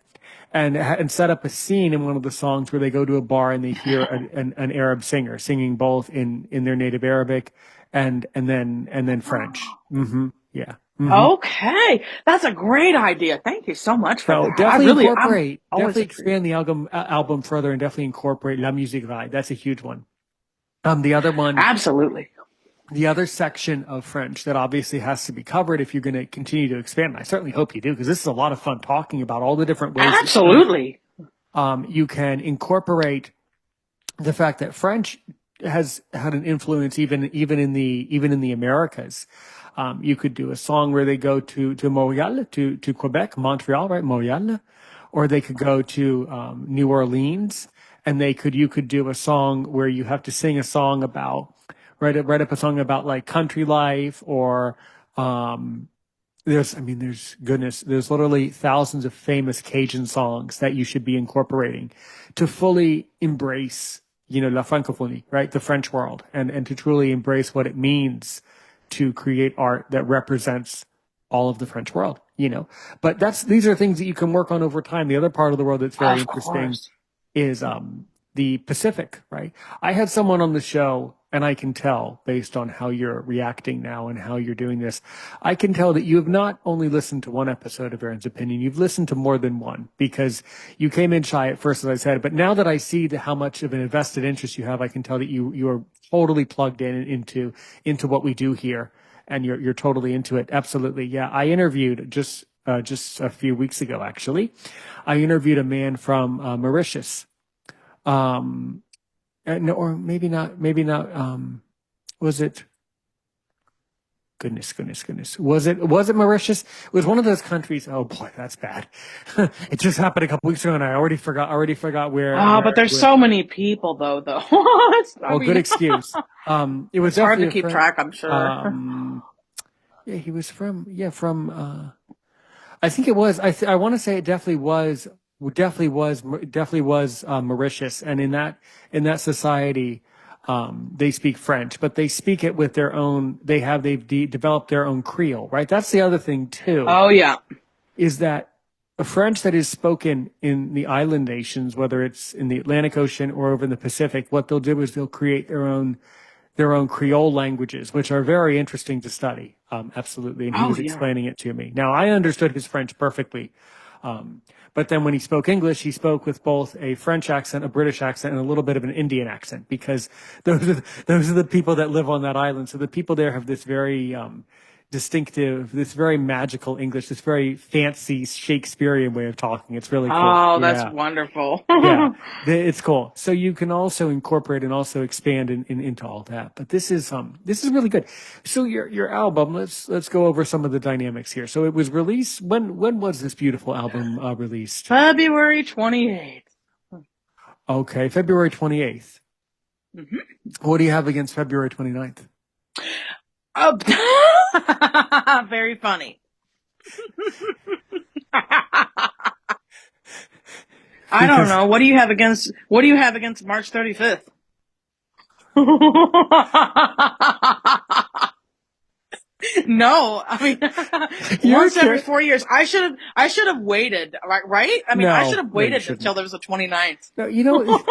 And set up a scene in one of the songs where they go to a bar and they hear an Arab singer singing both in their native Arabic and then French. Yeah. okay, that's a great idea. Thank you so much for So that. I'm always definitely intrigued. expand the album further and definitely incorporate La Musique Ride. That's a huge one. The other one Absolutely. the other section of French that obviously has to be covered if you're going to continue to expand. I certainly hope you do, because this is a lot of fun talking about all the different ways that Absolutely. you can incorporate the fact that French has had an influence even in the Americas. You could do a song where they go to Montreal, to Quebec, Montreal, right, Montreal, or they could go to New Orleans, and you could do a song where you have to sing a song about write up a song about like country life or there's literally thousands of famous Cajun songs that you should be incorporating to fully embrace, la francophonie, right? The French world, and to truly embrace what it means to create art that represents all of the French world. But these are things that you can work on over time. The other part of the world that's very Of interesting course. is the Pacific, right? I had someone on the show, and I can tell based on how you're reacting now and how you're doing this, I can tell that you have not only listened to one episode of Aaron's Opinion, you've listened to more than one, because you came in shy at first, as I said, but now that I see how much of an invested interest you have, I can tell that you are totally plugged into what we do here, and you're totally into it. Absolutely, yeah. I interviewed just a few weeks ago, actually. I interviewed a man from Mauritius. Um, no, or maybe not. Was it? Goodness. Was it Mauritius? It was one of those countries. Oh boy, that's bad. It just happened a couple weeks ago, and I already forgot But there's where. so many people though. I Well, good mean, excuse. It was it's hard definitely to a keep friend. track, I'm sure. Yeah, he was from I think it was. I want to say it definitely was Mauritius, and in that society, they speak French, but they speak it with their own. Developed their own Creole, right? That's the other thing too, Oh yeah. is that a French that is spoken in the island nations, whether it's in the Atlantic Ocean or over in the Pacific, what they'll do is they'll create their own Creole languages, which are very interesting to study. Absolutely. And he Oh was yeah. explaining it to me. Now, I understood his French perfectly. But then when he spoke English, he spoke with both a French accent, a British accent, and a little bit of an Indian accent, because those are the people that live on that island. So the people there have this very, distinctive, this very magical English, this very fancy Shakespearean way of talking. It's really cool. Oh, that's Yeah. wonderful. Yeah, it's cool. So you can also incorporate and also expand into all that. But this is really good. So your album, let's go over some of the dynamics here. So it was released, when was this beautiful album released? February 28th. Okay, February 28th. Mm-hmm. What do you have against February 29th? Oh, very funny. I don't Because know. What do you have against March 35th? No, I mean, you're once every okay. 4 years. I should have waited, right? I mean, I should have No, you waited shouldn't. until there was a 29th. No, you know,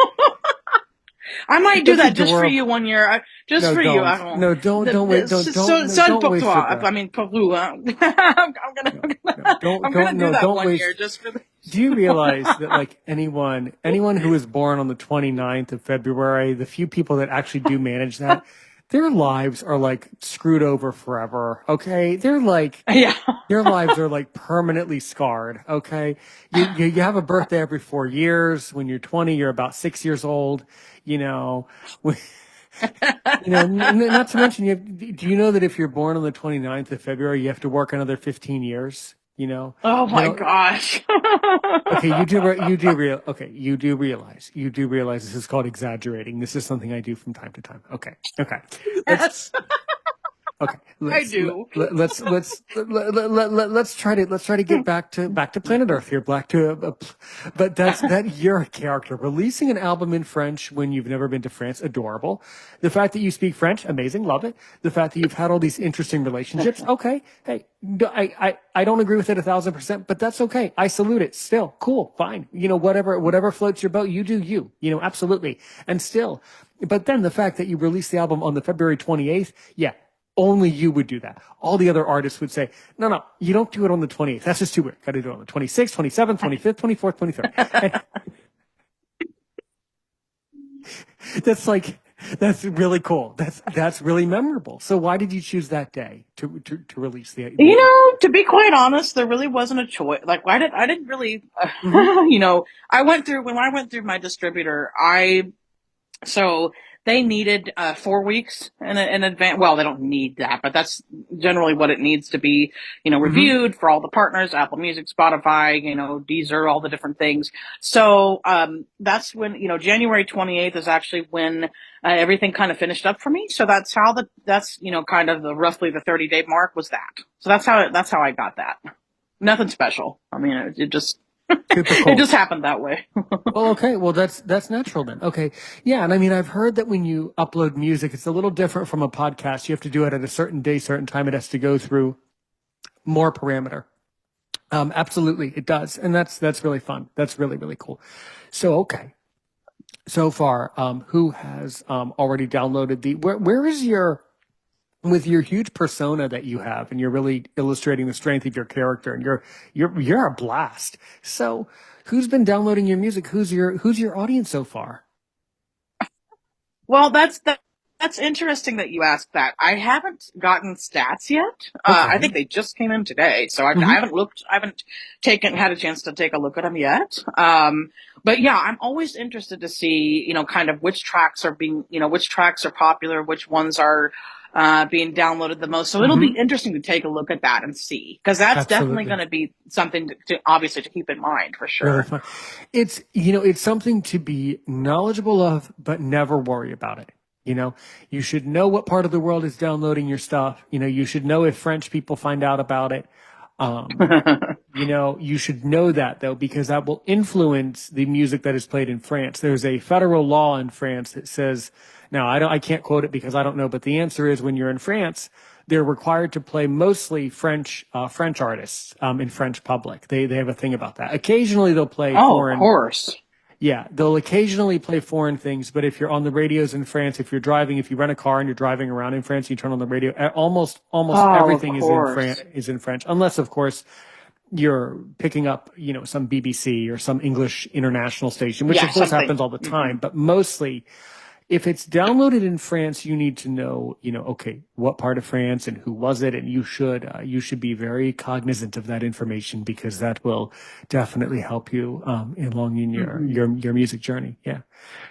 I might do that's that just for adorable. you one year. Just No, for you. I don't. don't. No, don't wait. No, Seul don't pour waste your toi. breath. I mean, pour vous. No, no, I'm gonna do no, that don't one waste. year just for the. Do you realize that, like, anyone who was born on the 29th of February, the few people that actually do manage that, their lives are like screwed over forever. Okay. Yeah. Their lives are like permanently scarred. Okay. You have a birthday every 4 years. When you're 20, you're about 6 years old, you know. Not to mention, do you know that if you're born on the 29th of February, you have to work another 15 years? Oh my Now, gosh. okay, you do realize this is called exaggerating. This is something I do from time to time. Okay. Let's Yes, Okay, I do. let's try to get back to planet Earth here, but that you're a character. Releasing an album in French when you've never been to France, adorable. The fact that you speak French, amazing, love it. The fact that you've had all these interesting relationships, okay. Hey, I don't agree with it 1,000%, but that's okay. I salute it. Still, cool, fine. Whatever floats your boat, you do you. Absolutely. And still, but then the fact that you released the album on the February 28th, yeah. Only you would do that. All the other artists would say, no, you don't do it on the 28th. That's just too weird. Got to do it on the 26th, 27th, 25th, 24th, 23rd. And that's really cool. That's really memorable. So why did you choose that day to release the To be quite honest, there really wasn't a choice. Like, I didn't really, Mhm. when I went through my distributor, so they needed 4 weeks in advance. Well, they don't need that, but that's generally what it needs to be, Mhm. reviewed for all the partners, Apple Music, Spotify, Deezer, all the different things. So, that's when, January 28th is actually when everything kind of finished up for me. So that's, kind of roughly the 30-day mark was that. So that's how I got that. Nothing special. I mean, it just, Super it cool. just happened that way. Well, okay. Well, that's natural then. Okay. Yeah. And I mean, I've heard that when you upload music, it's a little different from a podcast. You have to do it at a certain day, certain time. It has to go through more parameter. Absolutely, it does. And that's really fun. That's really, really cool. So, okay. So far, who has, already downloaded where is with your huge persona that you have, and you're really illustrating the strength of your character, and you're a blast. So who's been downloading your music? Who's your audience so far? Well, that's interesting that you asked that. I haven't gotten stats yet. I Okay. think they just came in today, so I Mm-hmm. haven't looked. I haven't had a chance to take a look at them yet. But yeah, I'm always interested to see, kind of which tracks are which tracks are popular, which ones are being downloaded the most. So it'll be Mm-hmm. interesting to take a look at that and see, because that's definitely Absolutely. going to be something to obviously to keep in mind for Really sure. fun. It's something to be knowledgeable of, but never worry about it. You should know what part of the world is downloading your stuff. You should know if French people find out about it. Um, You should know that though, because that will influence the music that is played in France. There's a federal law in France that says, now I can't quote it because I don't know, but the answer is when you're in France, they're required to play mostly French artists, in French public. They have a thing about that. Occasionally they'll play Oh, of foreign. course. Yeah, they'll occasionally play foreign things, but if you're on the radios in France, if you're driving, if you rent a car and you're driving around in France, you turn on the radio, almost Oh, of everything course. is in French, unless of course you're picking up, some BBC or some English international station, which of Yeah, course something. happens all the Hmm. time, but mostly if it's downloaded in France, you need to know, okay, what part of France and who was it, and you should be very cognizant of that information because that will definitely help you along in your Hmm. your your music journey. Yeah.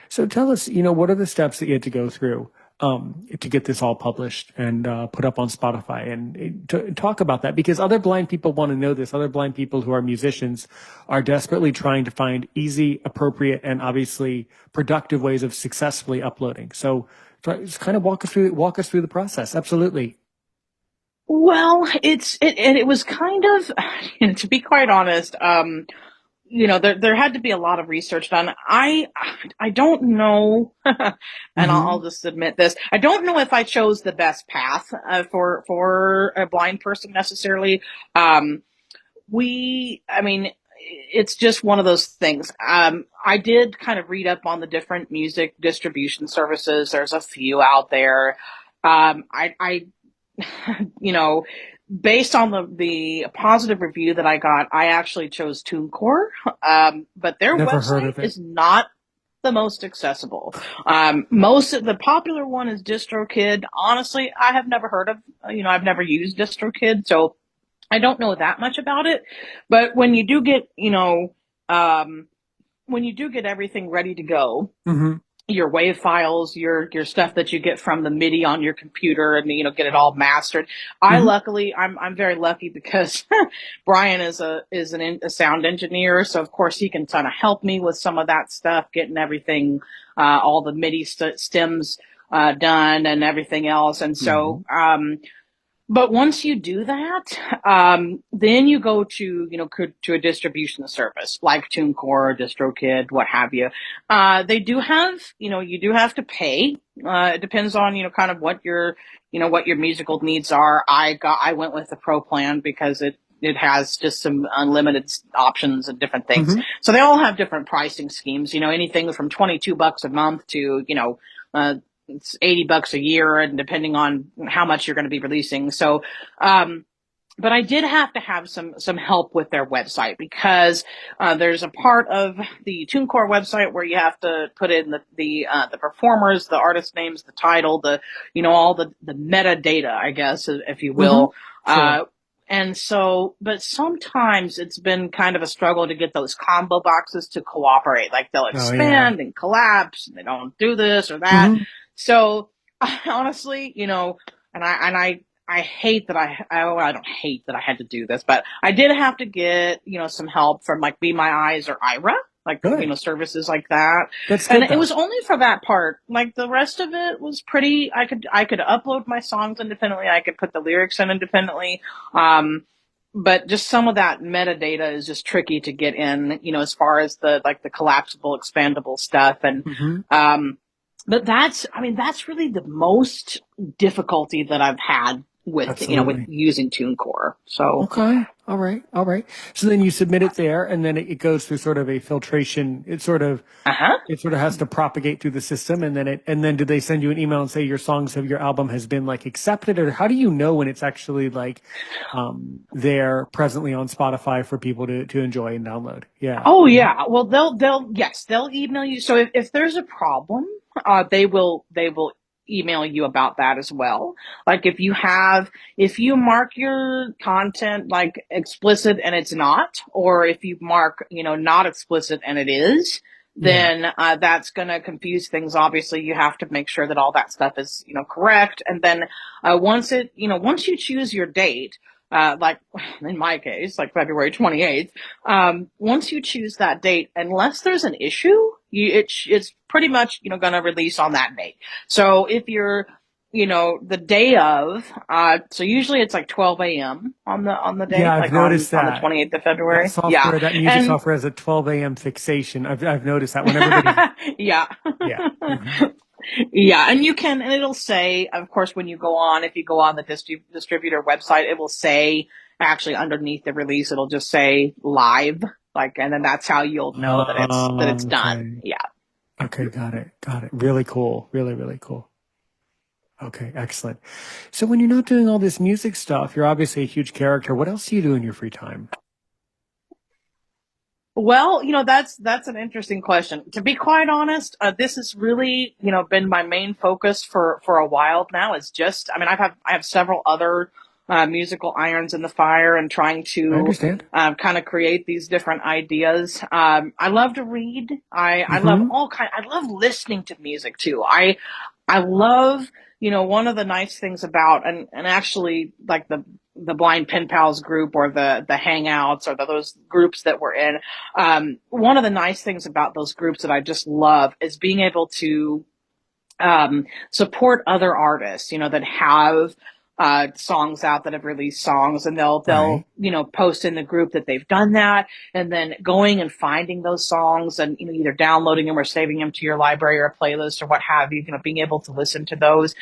So tell us, what are the steps that you had to go through to get this all published and put up on Spotify, and to talk about that because other blind people want to know this. Other blind people who are musicians are desperately trying to find easy, appropriate, and obviously productive ways of successfully uploading. So just kind of walk us through the process. Absolutely. Well, and it was kind of, to be quite honest, there had to be a lot of research done. I don't know, and I'll Mm-hmm. just admit this. I don't know if I chose the best path for a blind person necessarily. Um, I mean, it's just one of those things. I did kind of read up on the different music distribution services. There's a few out there. I you know, based on the positive review that I got, I actually chose TuneCore. But their Never heard website of it. is not the most accessible. Most of the popular one is DistroKid. Honestly, I have never heard of, I've never used DistroKid, so I don't know that much about it. But when you do get, um, when you do get everything ready to go, Mm-hmm. your WAV files, your stuff that you get from the MIDI on your computer, and get it all mastered. Mm-hmm. I'm very lucky because Bryan is a sound engineer, so of course he can kind of help me with some of that stuff, getting everything, all the MIDI stems done and everything else, and Mm-hmm. so but once you do that, then you go to, to a distribution service like TuneCore, DistroKid, what have you. They do have, you do have to pay. It depends on, kind of what your musical needs are. I went with the Pro plan because it has just some unlimited options and different things. Mm-hmm. So they all have different pricing schemes, anything from $22 a month to, it's $80 a year, and depending on how much you're going to be releasing. So, but I did have to have some help with their website because there's a part of the TuneCore website where you have to put in the performers, the artist names, the title, all the metadata, I guess, if you Mm-hmm. will. Sure. Uh, and so, but sometimes it's been kind of a struggle to get those combo boxes to cooperate. Like they'll Oh yeah. expand and collapse, and they don't do this or that. Mm-hmm. So honestly, I hate that I don't hate that I had to do this, but I did have to get, some help from like Be My Eyes or Ira, like, Good. services like that. That's And good it though. was only for that part. Like the rest of it was pretty, I could upload my songs independently. I could put the lyrics in independently. But just some of that metadata is just tricky to get in, as far as the collapsible, expandable stuff. And, Mm-hmm. but that's really the most difficulty that I've had with Absolutely. using TuneCore. So, Okay. All right. All right. So then you submit it there, and then it goes through sort of a filtration. uh huh. It sort of has to propagate through the system, and then do they send you an email and say your album has been like accepted, or how do you know when it's actually like there presently on Spotify for people to enjoy and download? Yeah. Oh yeah. Well, they'll email you. So if there's a problem, they will email you about that as well. Like if you mark your content like explicit and it's not, or if you mark, not explicit and it is, Yeah. then that's going to confuse things. Obviously, you have to make sure that all that stuff is, correct. And then once you choose your date, like in my case, like February 28th, once you choose that date, unless there's an issue, it's pretty much, going to release on that date. So if you're, the day of. So usually it's like 12 a.m. on the Yeah, day, I've like on noticed on the that. 28th of February. Yeah, That music and software has a 12 a.m. fixation. I've noticed that when everybody, yeah. yeah. Hmm. Yeah, and and it'll say, of course, when you go on, if you go on the distributor website, it will say actually underneath the release, it'll just say live, like, and then that's how you'll know that it's done. Okay. Yeah. Okay, got it. Got it. Really cool. Really, really cool. Okay, excellent. So when you're not doing all this music stuff, you're obviously a huge character. What else do you do in your free time? Well, that's an interesting question. To be quite honest, this has really, been my main focus for a while now. Is just, I mean, I have several other musical irons in the fire, and trying I to understand. kind of create these different ideas. I love to read. I love Mm-hmm. I love listening to music too. I love, one of the nice things about, and actually like the blind pen pals group, or the hangouts, or those groups that we're in. One of the nice things about those groups that I just love is being able to support other artists, that have songs out, that have released songs, and they'll Right. post in the group that they've done that, and then going and finding those songs, and either downloading them or saving them to your library or a playlist or what have you. Being able to listen to those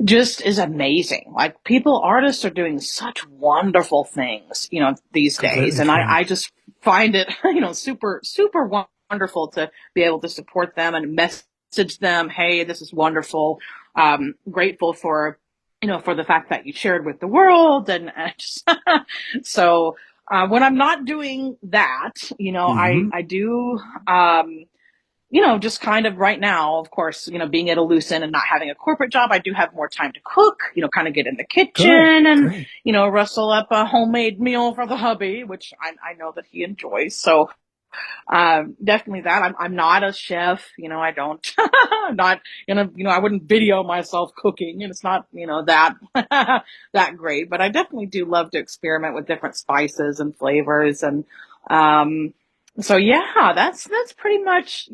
just is amazing. Like, artists are doing such wonderful things, these days. Completely And I correct. just find it, super, super wonderful to be able to support them and message them. Hey, this is wonderful. Grateful for the fact that you shared with the world. And just, so, when I'm not doing that, Mm-hmm. I do, just kind of right now, of course, being at a loose end and not having a corporate job, I do have more time to cook, kind of get in the Good. kitchen and, Great. rustle up a homemade meal for the hubby, which I know that he enjoys. So, definitely that. I'm not a chef, I don't, I'm not gonna, I wouldn't video myself cooking, and it's not, that, that great, but I definitely do love to experiment with different spices and flavors. And, um, so yeah, that's pretty much,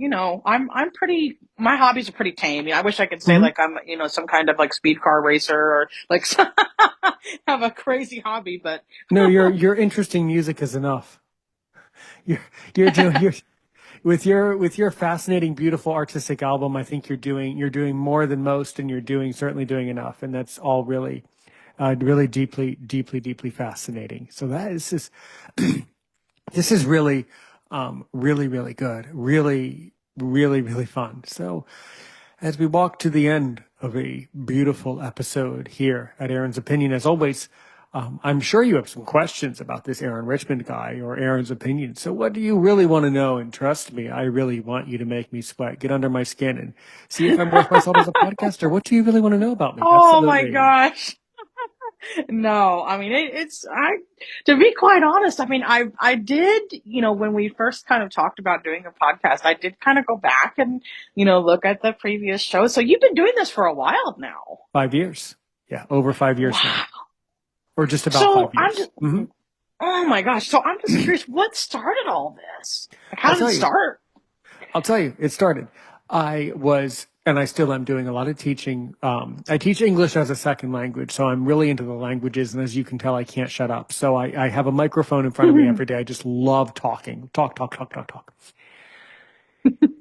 I'm pretty, my hobbies are pretty tame. I wish I could say Mm-hmm. like I'm, some kind of like speed car racer, or like have a crazy hobby, but No, your interesting music is enough. You're you're doing you're with your fascinating, beautiful artistic album. I think you're doing more than most, and you're doing certainly doing enough, and that's all really, really deeply, deeply, deeply fascinating. So that is just this is really, really, really good, really, really, really fun. So as we walk to the end of a beautiful episode here at Aaron's Opinion, as always, I'm sure you have some questions about this Aaron Richmond guy or Aaron's opinion. So what do you really want to know? And trust me, I really want you to make me sweat, get under my skin and see if I'm worth my salt as a podcaster. What do you really want to know about me? oh my Absolutely. gosh. No, I mean it's I. To be quite honest, I mean I did, when we first kind of talked about doing a podcast, I did kind of go back and look at the previous shows. So you've been doing this for a while now. 5 years. Yeah, over 5 years now, Wow. or just about So five I'm years. just, oh my gosh. So I'm just curious, what started all this? Like, how I'll did it tell you. start? I'll tell you, it started. I was, and I still am doing a lot of teaching. I teach English as a second language, so I'm really into the languages. And as you can tell, I can't shut up. So I have a microphone in front of me every day. I just love talking, talk, talk, talk, talk, talk.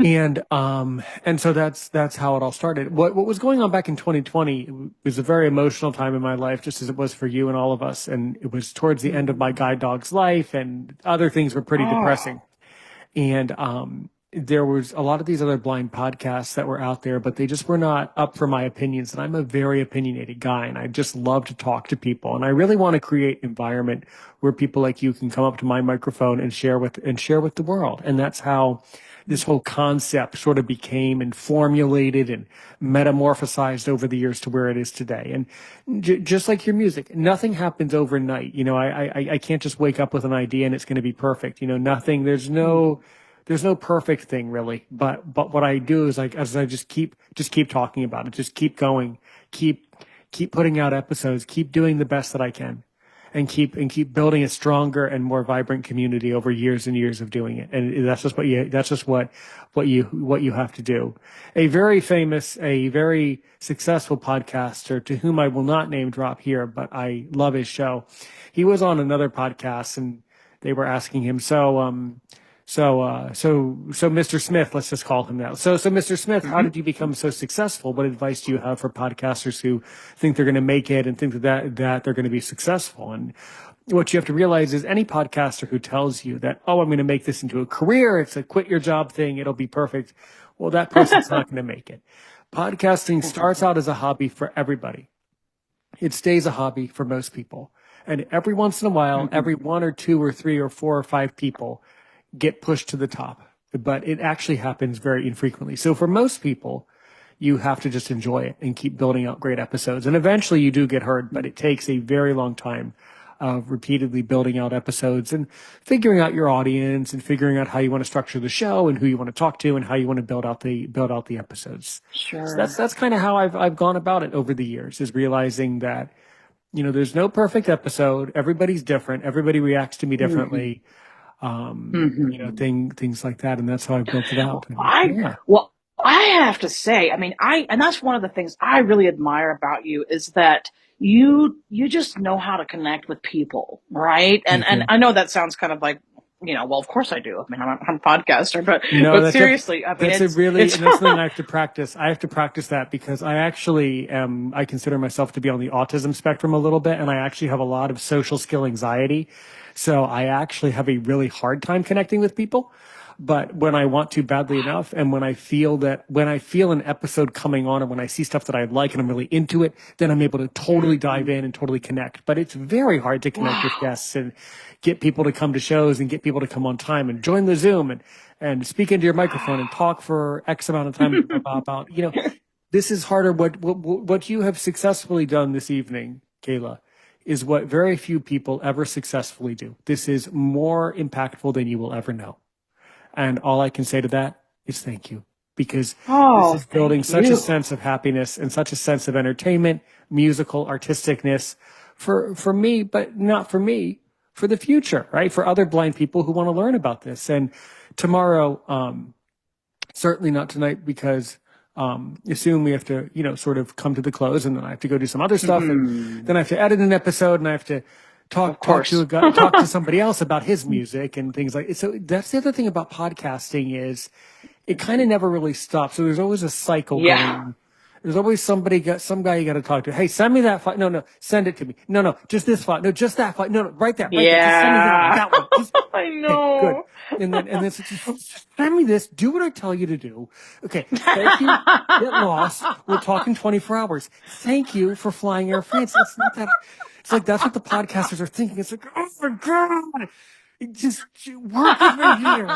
And so that's how it all started. What was going on back in 2020 was a very emotional time in my life, just as it was for you and all of us. And it was towards the end of my guide dog's life, and other things were pretty Oh, depressing. And there was a lot of these other blind podcasts that were out there, but they just were not up for my opinions. And I'm a very opinionated guy, and I just love to talk to people. And I really want to create an environment where people like you can come up to my microphone and share with the world. And that's how this whole concept sort of became and formulated and metamorphosized over the years to where it is today. And just like your music, nothing happens overnight. I can't just wake up with an idea and it's going to be perfect. Nothing. There's no perfect thing really. But what I do is like as I just keep talking about it, just keep going, keep putting out episodes, keep doing the best that I can. keep building a stronger and more vibrant community over years and years of doing it. And that's just what you have to do. A very famous, a very successful podcaster to whom I will not name drop here, but I love his show. He was on another podcast and they were asking him, so Mr. Smith, let's just call him now. So Mr. Smith, how did you become so successful? What advice do you have for podcasters who think they're going to make it and think that they're going to be successful? And what you have to realize is any podcaster who tells you that, oh, I'm going to make this into a career, it's a quit your job thing, it'll be perfect. Well, that person's not going to make it. Podcasting starts out as a hobby for everybody. It stays a hobby for most people. And every once in a while, every one or two or three or four or five people get pushed to the top, but it actually happens very infrequently. So for most people, you have to just enjoy it and keep building out great episodes. And eventually you do get heard, but it takes a very long time of repeatedly building out episodes and figuring out your audience and figuring out how you want to structure the show and who you want to talk to and how you want to build out the episodes. Sure. So that's kind of how I've gone about it over the years, is realizing that, there's no perfect episode. Everybody's different. Everybody reacts to me differently. Things like that. And that's how I built it out. Well, I have to say, and that's one of the things I really admire about you is that you just know how to connect with people, right? And I know that sounds kind of like, well, of course I do. I'm a podcaster, but seriously, that's something I have to practice. I have to practice that because I actually I consider myself to be on the autism spectrum a little bit, and I actually have a lot of social skill anxiety. So I actually have a really hard time connecting with people. But when I want to badly enough, and when I feel an episode coming on, or when I see stuff that I like and I'm really into it, then I'm able to totally dive in and totally connect. But it's very hard to connect with guests and get people to come to shows and get people to come on time and join the Zoom and speak into your microphone and talk for X amount of time about, this is harder. What you have successfully done this evening, Kayla, is what very few people ever successfully do. This is more impactful than you will ever know. And all I can say to that is thank you, because this is building such a sense of happiness and such a sense of entertainment, musical artisticness for me, but not for me, for the future, right? For other blind people who want to learn about this. And tomorrow, certainly not tonight, because soon we have to, sort of come to the close, and then I have to go do some other stuff, and then I have to edit an episode, and I have to talk to somebody else about his music and things like it. So that's the other thing about podcasting is it kind of never really stops. So there's always a cycle going. There's always some guy you got to talk to. Hey, send me that file. No, send it to me. No, just this file. No, just that file. No, right there. Right there. Just send me that one. Just, I know. Okay, good. And then just send me this. Do what I tell you to do. Okay. Thank you. Get lost. We'll talk in 24 hours. Thank you for flying Air France. It's not that. It's like that's what the podcasters are thinking. It's like, oh my God, just work over here.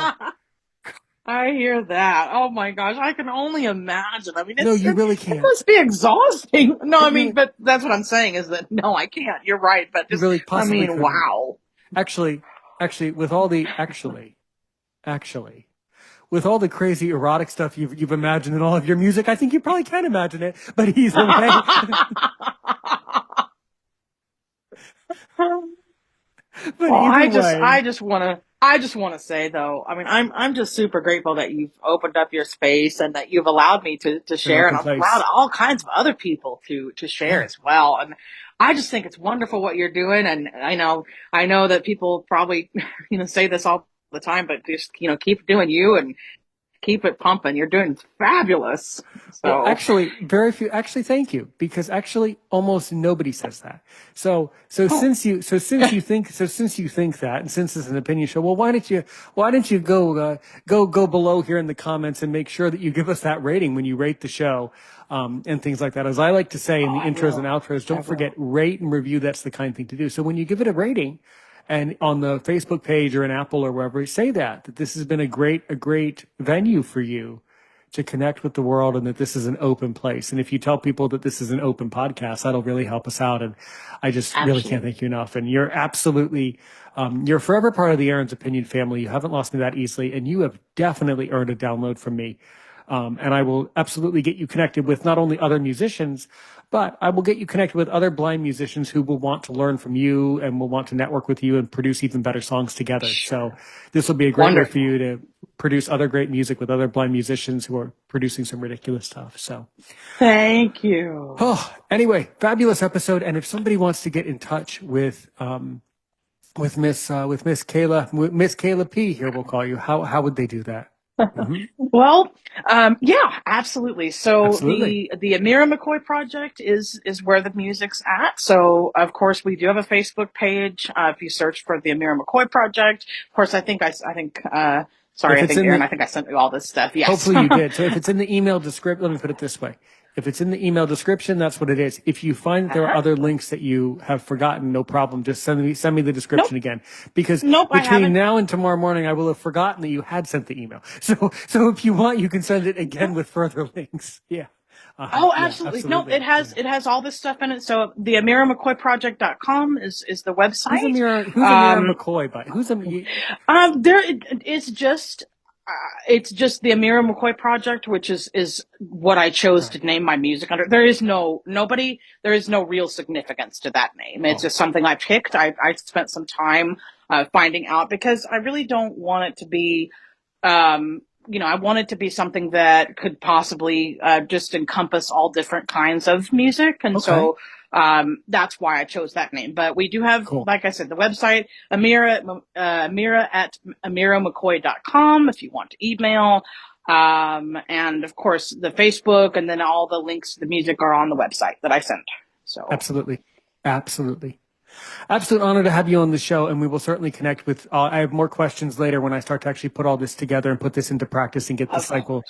I hear that. Oh my gosh, I can only imagine. No, you really can't. It must be exhausting. No, but that's what I'm saying is that no, I can't. You're right, but just, really possibly couldn't. Wow. Actually, with all the with all the crazy erotic stuff you've imagined in all of your music, I think you probably can imagine it. But either way. Well, I just want to say though, I'm just super grateful that you've opened up your space and that you've allowed me to share, and I've allowed all kinds of other people to share as well. And I just think it's wonderful what you're doing. And I know that people probably, say this all the time, but just, keep doing you and keep it pumping. You're doing fabulous. So well, actually, very few. Actually, thank you, because actually, almost nobody says that. So since you think that, and since it's an opinion show, well, why don't you go below here in the comments and make sure that you give us that rating when you rate the show, and things like that. As I like to say in the intros and outros, don't forget, rate and review. That's the kind thing to do. So when you give it a rating, and on the Facebook page or in Apple or wherever, say that this has been a great venue for you to connect with the world, and that this is an open place. And if you tell people that this is an open podcast, that'll really help us out. And I just really can't thank you enough. And you're absolutely, you're forever part of the Aaron's Opinion family. You haven't lost me that easily, and you have definitely earned a download from me. And I will absolutely get you connected with not only other musicians, but I will get you connected with other blind musicians who will want to learn from you and will want to network with you and produce even better songs together. So Sure. this will be a great way for Wonderful. you to produce other great music with other blind musicians who are producing some ridiculous stuff. So, Thank you. oh, anyway, fabulous episode. And if somebody wants to get in touch with Miss Kayla P here, we'll call you. How would they do that? Hmm. Well, yeah, absolutely. So Absolutely. the Amirra McCoy project is where the music's at. So of course we do have a Facebook page. If you search for the Amirra McCoy project, of course If sorry, I it's think in Aaron, the I think I sent you all this stuff. Yes. Hopefully you did. So if it's in the email description, let me put it this way. If it's in the email description, that's what it is. If you find that there are Uh-huh. other links that you have forgotten, no problem. Just send me the Nope. description again. Because Nope, I between haven't. now and tomorrow morning, I will have forgotten that you had sent the email. So if you want, you can send it again with further links. Yeah. Oh, Yeah, absolutely. No, absolutely. Yeah. it has all this stuff in it. So the AmirraMcCoyProject.com is the website. Who's Amirra Um, McCoy by? there it's just the Amirra McCoy project, which is what I chose Right. to name my music under. There is there is no real significance to that name. It's Oh, just something I picked. I spent some time finding out because I really don't want it to be I want it to be something that could possibly just encompass all different kinds of music. And okay. so that's why I chose that name. But we do have, Cool. like I said, the website, Amirra at AmirraMcCoy.com if you want to email. And of course, the Facebook and then all the links to the music are on the website that I sent. So, Absolutely. Absolutely. Absolute honor to have you on the show, and we will certainly connect with. I have more questions later when I start to actually put all this together and put this into practice and get the of cycle,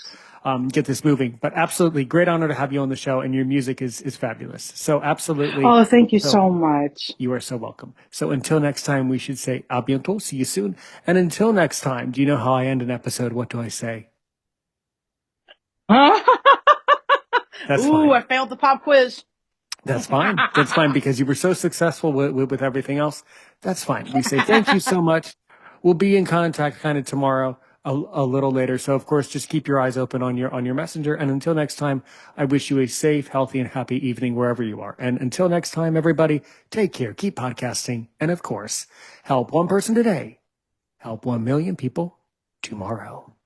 course. get this moving. But absolutely, great honor to have you on the show, and your music is fabulous. So absolutely, Oh, thank you so so much. you are so welcome. So until next time, we should say a bientôt, see you soon. And until next time, do you know how I end an episode? What do I say? That's Ooh, fine. I failed the pop quiz. That's fine. That's fine because you were so successful with everything else. That's fine. We say thank you so much. We'll be in contact kind of tomorrow a little later. So of course, just keep your eyes open on your messenger. And until next time, I wish you a safe, healthy, and happy evening wherever you are. And until next time, everybody, take care, keep podcasting, and of course, help one person today, help 1 million people tomorrow.